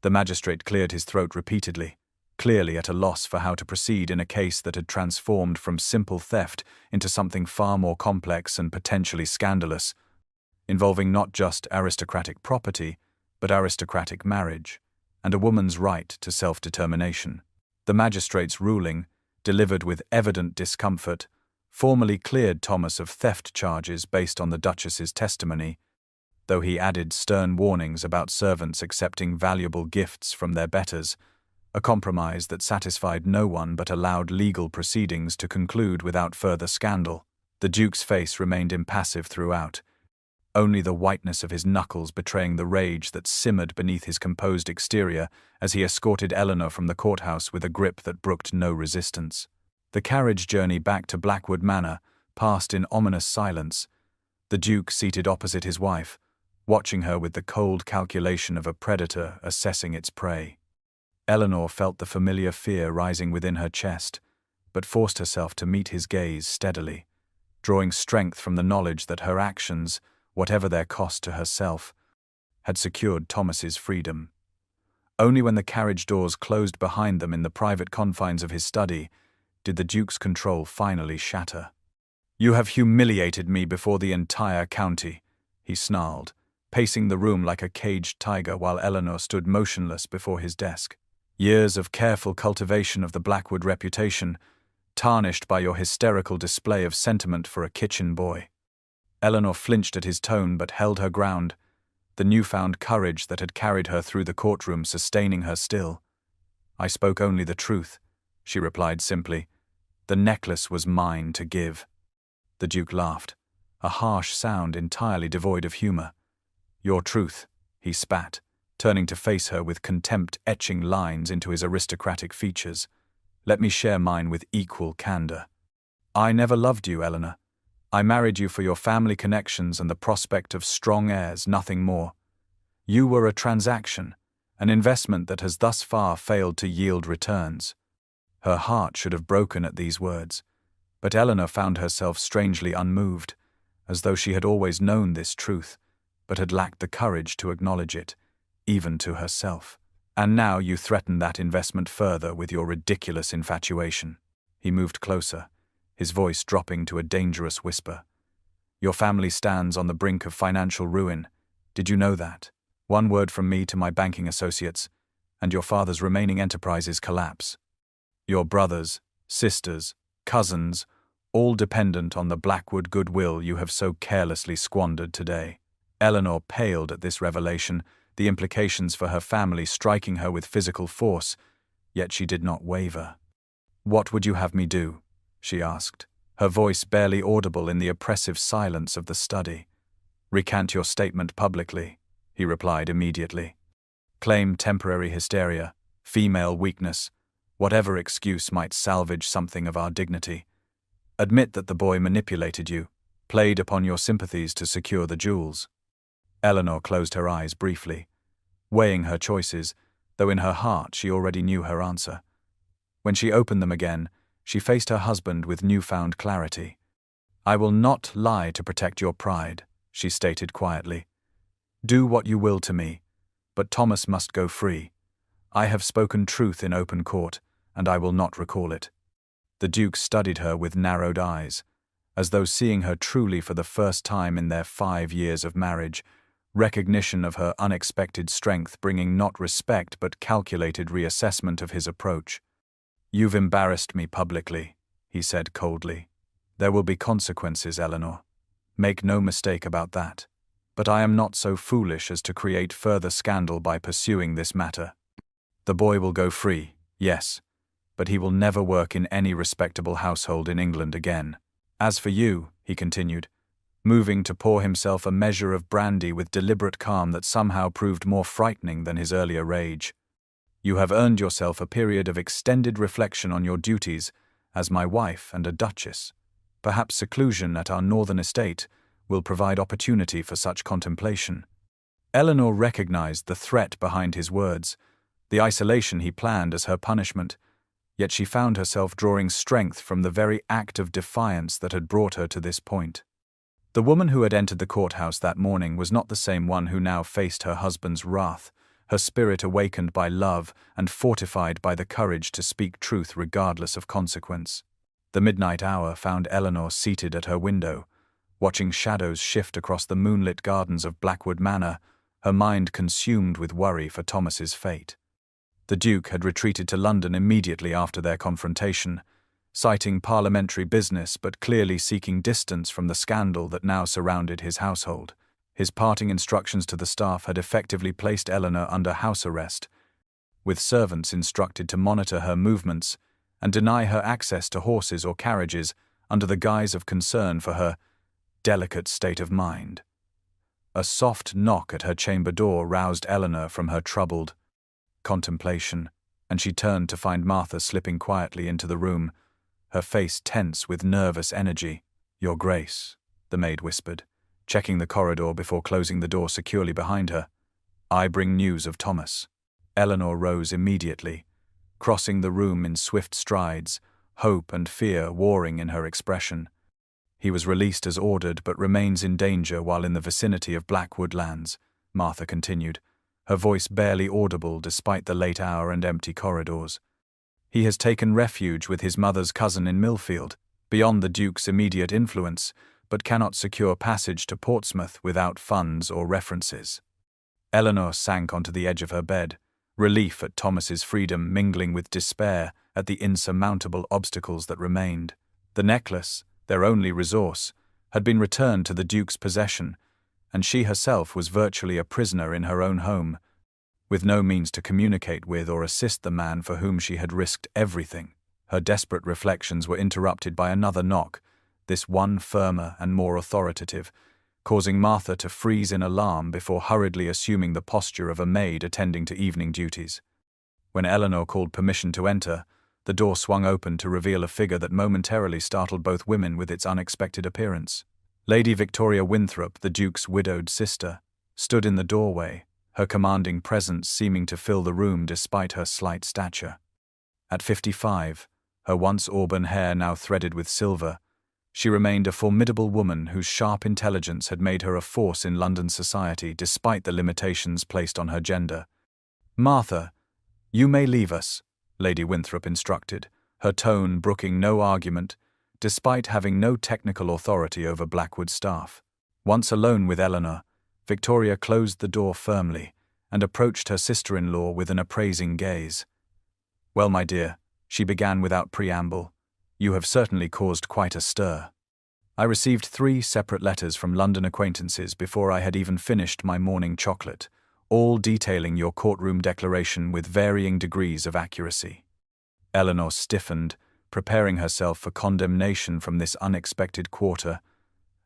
The magistrate cleared his throat repeatedly, clearly at a loss for how to proceed in a case that had transformed from simple theft into something far more complex and potentially scandalous, involving not just aristocratic property, but aristocratic marriage, and a woman's right to self-determination. The magistrate's ruling, delivered with evident discomfort, formally cleared Thomas of theft charges based on the Duchess's testimony, though he added stern warnings about servants accepting valuable gifts from their betters, a compromise that satisfied no one but allowed legal proceedings to conclude without further scandal. The Duke's face remained impassive throughout, only the whiteness of his knuckles betraying the rage that simmered beneath his composed exterior as he escorted Eleanor from the courthouse with a grip that brooked no resistance. The carriage journey back to Blackwood Manor passed in ominous silence, the Duke seated opposite his wife, watching her with the cold calculation of a predator assessing its prey. Eleanor felt the familiar fear rising within her chest, but forced herself to meet his gaze steadily, drawing strength from the knowledge that her actions, whatever their cost to herself, had secured Thomas's freedom. Only when the carriage doors closed behind them in the private confines of his study did the Duke's control finally shatter. "You have humiliated me before the entire county," he snarled, pacing the room like a caged tiger while Eleanor stood motionless before his desk. "Years of careful cultivation of the Blackwood reputation, tarnished by your hysterical display of sentiment for a kitchen boy." Eleanor flinched at his tone but held her ground, the newfound courage that had carried her through the courtroom sustaining her still. "I spoke only the truth," she replied simply. "The necklace was mine to give." The Duke laughed, a harsh sound entirely devoid of humor. "Your truth," he spat, turning to face her with contempt etching lines into his aristocratic features. "Let me share mine with equal candor. I never loved you, Eleanor. I married you for your family connections and the prospect of strong heirs, nothing more. You were a transaction, an investment that has thus far failed to yield returns." Her heart should have broken at these words, But Eleanor found herself strangely unmoved, as though she had always known this truth, but had lacked the courage to acknowledge it, even to herself. "And now you threaten that investment further with your ridiculous infatuation." He moved closer, his voice dropping to a dangerous whisper. "Your family stands on the brink of financial ruin. Did you know that? One word from me to my banking associates, and your father's remaining enterprises collapse. Your brothers, sisters, cousins, all dependent on the Blackwood goodwill you have so carelessly squandered today." Eleanor paled at this revelation, the implications for her family striking her with physical force, yet she did not waver. "What would you have me do?" she asked, her voice barely audible in the oppressive silence of the study. "Recant your statement publicly," he replied immediately. "Claim temporary hysteria, female weakness, whatever excuse might salvage something of our dignity. Admit that the boy manipulated you, played upon your sympathies to secure the jewels." Eleanor closed her eyes briefly, weighing her choices, though in her heart she already knew her answer. When she opened them again, she faced her husband with newfound clarity. "I will not lie to protect your pride," she stated quietly. "Do what you will to me, but Thomas must go free. I have spoken truth in open court, and I will not recall it." The Duke studied her with narrowed eyes, as though seeing her truly for the first time in their 5 years of marriage, recognition of her unexpected strength bringing not respect but calculated reassessment of his approach. "You've embarrassed me publicly," he said coldly. "There will be consequences, Eleanor. Make no mistake about that. But I am not so foolish as to create further scandal by pursuing this matter. The boy will go free, yes, but he will never work in any respectable household in England again. As for you," he continued, moving to pour himself a measure of brandy with deliberate calm that somehow proved more frightening than his earlier rage, "you have earned yourself a period of extended reflection on your duties as my wife and a duchess. Perhaps seclusion at our northern estate will provide opportunity for such contemplation." Eleanor recognized the threat behind his words, the isolation he planned as her punishment, yet she found herself drawing strength from the very act of defiance that had brought her to this point. The woman who had entered the courthouse that morning was not the same one who now faced her husband's wrath, her spirit awakened by love and fortified by the courage to speak truth regardless of consequence. The midnight hour found Eleanor seated at her window, watching shadows shift across the moonlit gardens of Blackwood Manor, her mind consumed with worry for Thomas's fate. The Duke had retreated to London immediately after their confrontation, citing parliamentary business but clearly seeking distance from the scandal that now surrounded his household. His parting instructions to the staff had effectively placed Eleanor under house arrest, with servants instructed to monitor her movements and deny her access to horses or carriages under the guise of concern for her delicate state of mind. A soft knock at her chamber door roused Eleanor from her troubled contemplation, and she turned to find Martha slipping quietly into the room, her face tense with nervous energy. "Your Grace," the maid whispered, checking the corridor before closing the door securely behind her. "I bring news of Thomas." Eleanor rose immediately, crossing the room in swift strides, hope and fear warring in her expression. "He was released as ordered but remains in danger while in the vicinity of Blackwood lands," Martha continued, her voice barely audible despite the late hour and empty corridors. "He has taken refuge with his mother's cousin in Millfield, beyond the Duke's immediate influence, but cannot secure passage to Portsmouth without funds or references." Eleanor sank onto the edge of her bed, relief at Thomas's freedom mingling with despair at the insurmountable obstacles that remained. The necklace, their only resource, had been returned to the Duke's possession, and she herself was virtually a prisoner in her own home, with no means to communicate with or assist the man for whom she had risked everything. Her desperate reflections were interrupted by another knock, this one firmer and more authoritative, causing Martha to freeze in alarm before hurriedly assuming the posture of a maid attending to evening duties. When Eleanor called permission to enter, the door swung open to reveal a figure that momentarily startled both women with its unexpected appearance. Lady Victoria Winthrop, the Duke's widowed sister, stood in the doorway, her commanding presence seeming to fill the room despite her slight stature. At 55, her once auburn hair now threaded with silver. She remained a formidable woman whose sharp intelligence had made her a force in London society despite the limitations placed on her gender. "Martha, you may leave us," Lady Winthrop instructed, her tone brooking no argument, despite having no technical authority over Blackwood's staff. Once alone with Eleanor, Victoria closed the door firmly and approached her sister-in-law with an appraising gaze. "Well, my dear," she began without preamble, "you have certainly caused quite a stir. I received 3 separate letters from London acquaintances before I had even finished my morning chocolate, all detailing your courtroom declaration with varying degrees of accuracy." Eleanor stiffened, preparing herself for condemnation from this unexpected quarter,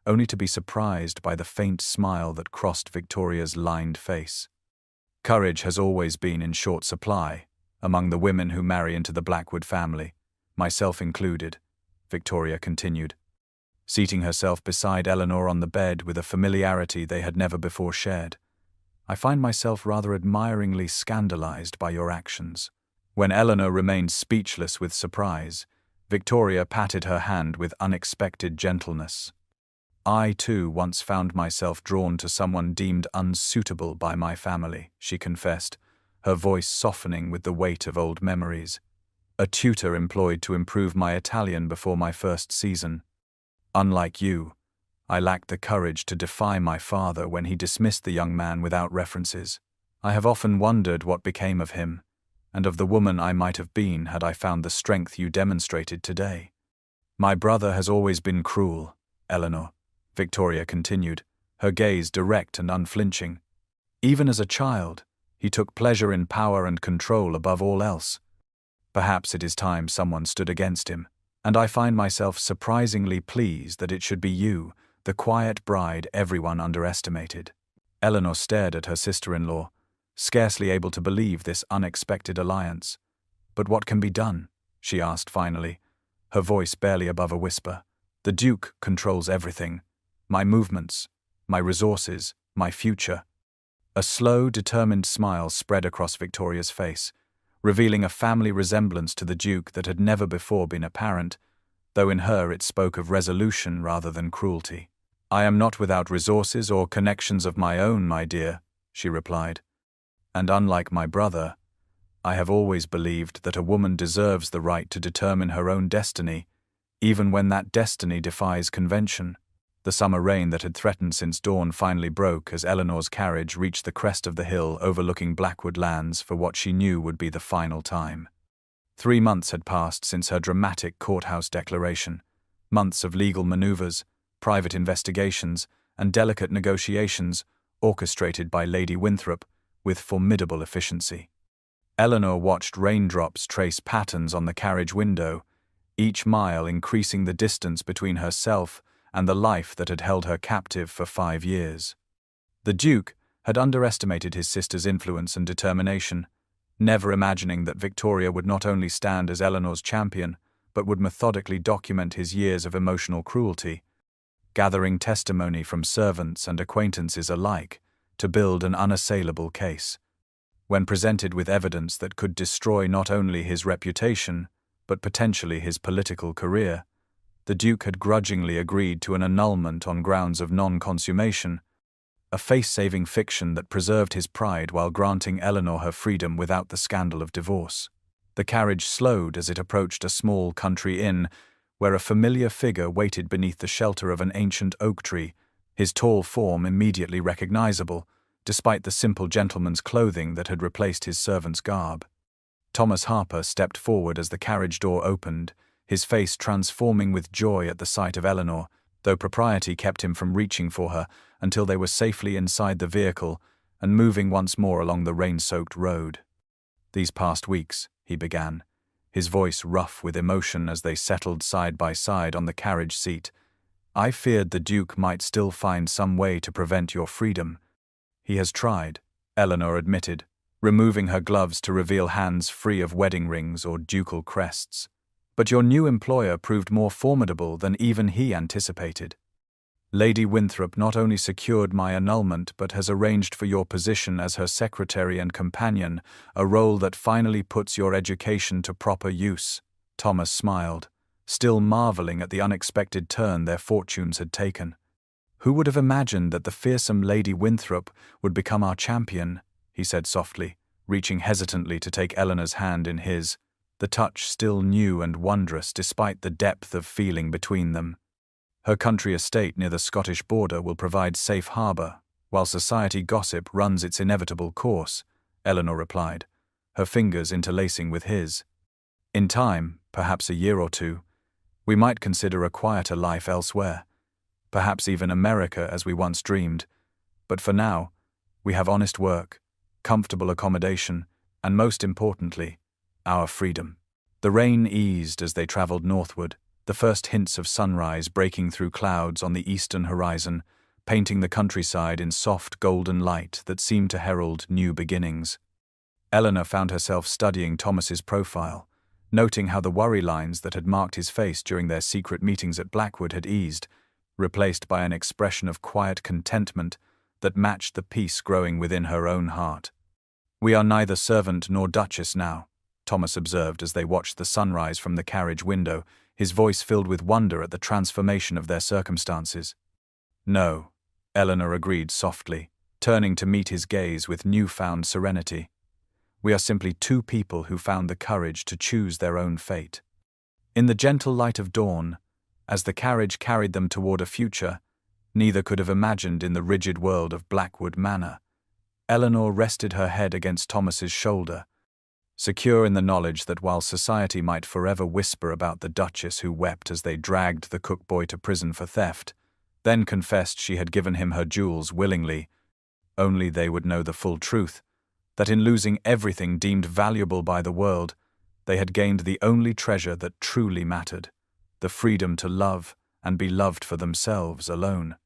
only to be surprised by the faint smile that crossed Victoria's lined face. "Courage has always been in short supply among the women who marry into the Blackwood family, myself included," Victoria continued, seating herself beside Eleanor on the bed with a familiarity they had never before shared. "I find myself rather admiringly scandalized by your actions." When Eleanor remained speechless with surprise, Victoria patted her hand with unexpected gentleness. "I, too, once found myself drawn to someone deemed unsuitable by my family," she confessed, her voice softening with the weight of old memories. "A tutor employed to improve my Italian before my first season. Unlike you, I lacked the courage to defy my father when he dismissed the young man without references. I have often wondered what became of him, and of the woman I might have been had I found the strength you demonstrated today. My brother has always been cruel, Eleanor," Victoria continued, her gaze direct and unflinching. "Even as a child, he took pleasure in power and control above all else. Perhaps it is time someone stood against him, and I find myself surprisingly pleased that it should be you, the quiet bride everyone underestimated." Eleanor stared at her sister-in-law, scarcely able to believe this unexpected alliance. "But what can be done?" she asked finally, her voice barely above a whisper. "The Duke controls everything. My movements, my resources, my future." A slow, determined smile spread across Victoria's face, revealing a family resemblance to the Duke that had never before been apparent, though in her it spoke of resolution rather than cruelty. "I am not without resources or connections of my own, my dear," she replied. "And unlike my brother, I have always believed that a woman deserves the right to determine her own destiny, even when that destiny defies convention." The summer rain that had threatened since dawn finally broke as Eleanor's carriage reached the crest of the hill overlooking Blackwood lands for what she knew would be the final time. 3 months had passed since her dramatic courthouse declaration, months of legal maneuvers, private investigations, and delicate negotiations orchestrated by Lady Winthrop with formidable efficiency. Eleanor watched raindrops trace patterns on the carriage window, each mile increasing the distance between herself and the life that had held her captive for 5 years. The Duke had underestimated his sister's influence and determination, never imagining that Victoria would not only stand as Eleanor's champion, but would methodically document his years of emotional cruelty, gathering testimony from servants and acquaintances alike to build an unassailable case. When presented with evidence that could destroy not only his reputation, but potentially his political career, the Duke had grudgingly agreed to an annulment on grounds of non-consummation, a face-saving fiction that preserved his pride while granting Eleanor her freedom without the scandal of divorce. The carriage slowed as it approached a small country inn, where a familiar figure waited beneath the shelter of an ancient oak tree, his tall form immediately recognizable, despite the simple gentleman's clothing that had replaced his servant's garb. Thomas Harper stepped forward as the carriage door opened, his face transforming with joy at the sight of Eleanor, though propriety kept him from reaching for her until they were safely inside the vehicle and moving once more along the rain-soaked road. "These past weeks," he began, his voice rough with emotion as they settled side by side on the carriage seat, "I feared the Duke might still find some way to prevent your freedom." "He has tried," Eleanor admitted, removing her gloves to reveal hands free of wedding rings or ducal crests. "But your new employer proved more formidable than even he anticipated. Lady Winthrop not only secured my annulment but has arranged for your position as her secretary and companion, a role that finally puts your education to proper use." Thomas smiled, still marveling at the unexpected turn their fortunes had taken. "Who would have imagined that the fearsome Lady Winthrop would become our champion?" he said softly, reaching hesitantly to take Eleanor's hand in his, the touch still new and wondrous despite the depth of feeling between them. "Her country estate near the Scottish border will provide safe harbour, while society gossip runs its inevitable course," Eleanor replied, her fingers interlacing with his. "In time, perhaps a year or two, we might consider a quieter life elsewhere, perhaps even America as we once dreamed, but for now, we have honest work, comfortable accommodation, and most importantly, our freedom." The rain eased as they traveled northward, the first hints of sunrise breaking through clouds on the eastern horizon, painting the countryside in soft golden light that seemed to herald new beginnings. Eleanor found herself studying Thomas's profile, noting how the worry lines that had marked his face during their secret meetings at Blackwood had eased, replaced by an expression of quiet contentment that matched the peace growing within her own heart. "We are neither servant nor Duchess now," Thomas observed as they watched the sunrise from the carriage window, his voice filled with wonder at the transformation of their circumstances. "No," Eleanor agreed softly, turning to meet his gaze with newfound serenity. "We are simply two people who found the courage to choose their own fate." In the gentle light of dawn, as the carriage carried them toward a future neither could have imagined in the rigid world of Blackwood Manor, Eleanor rested her head against Thomas's shoulder, secure in the knowledge that while society might forever whisper about the Duchess who wept as they dragged the cookboy to prison for theft, then confessed she had given him her jewels willingly, only they would know the full truth, that in losing everything deemed valuable by the world, they had gained the only treasure that truly mattered, the freedom to love and be loved for themselves alone.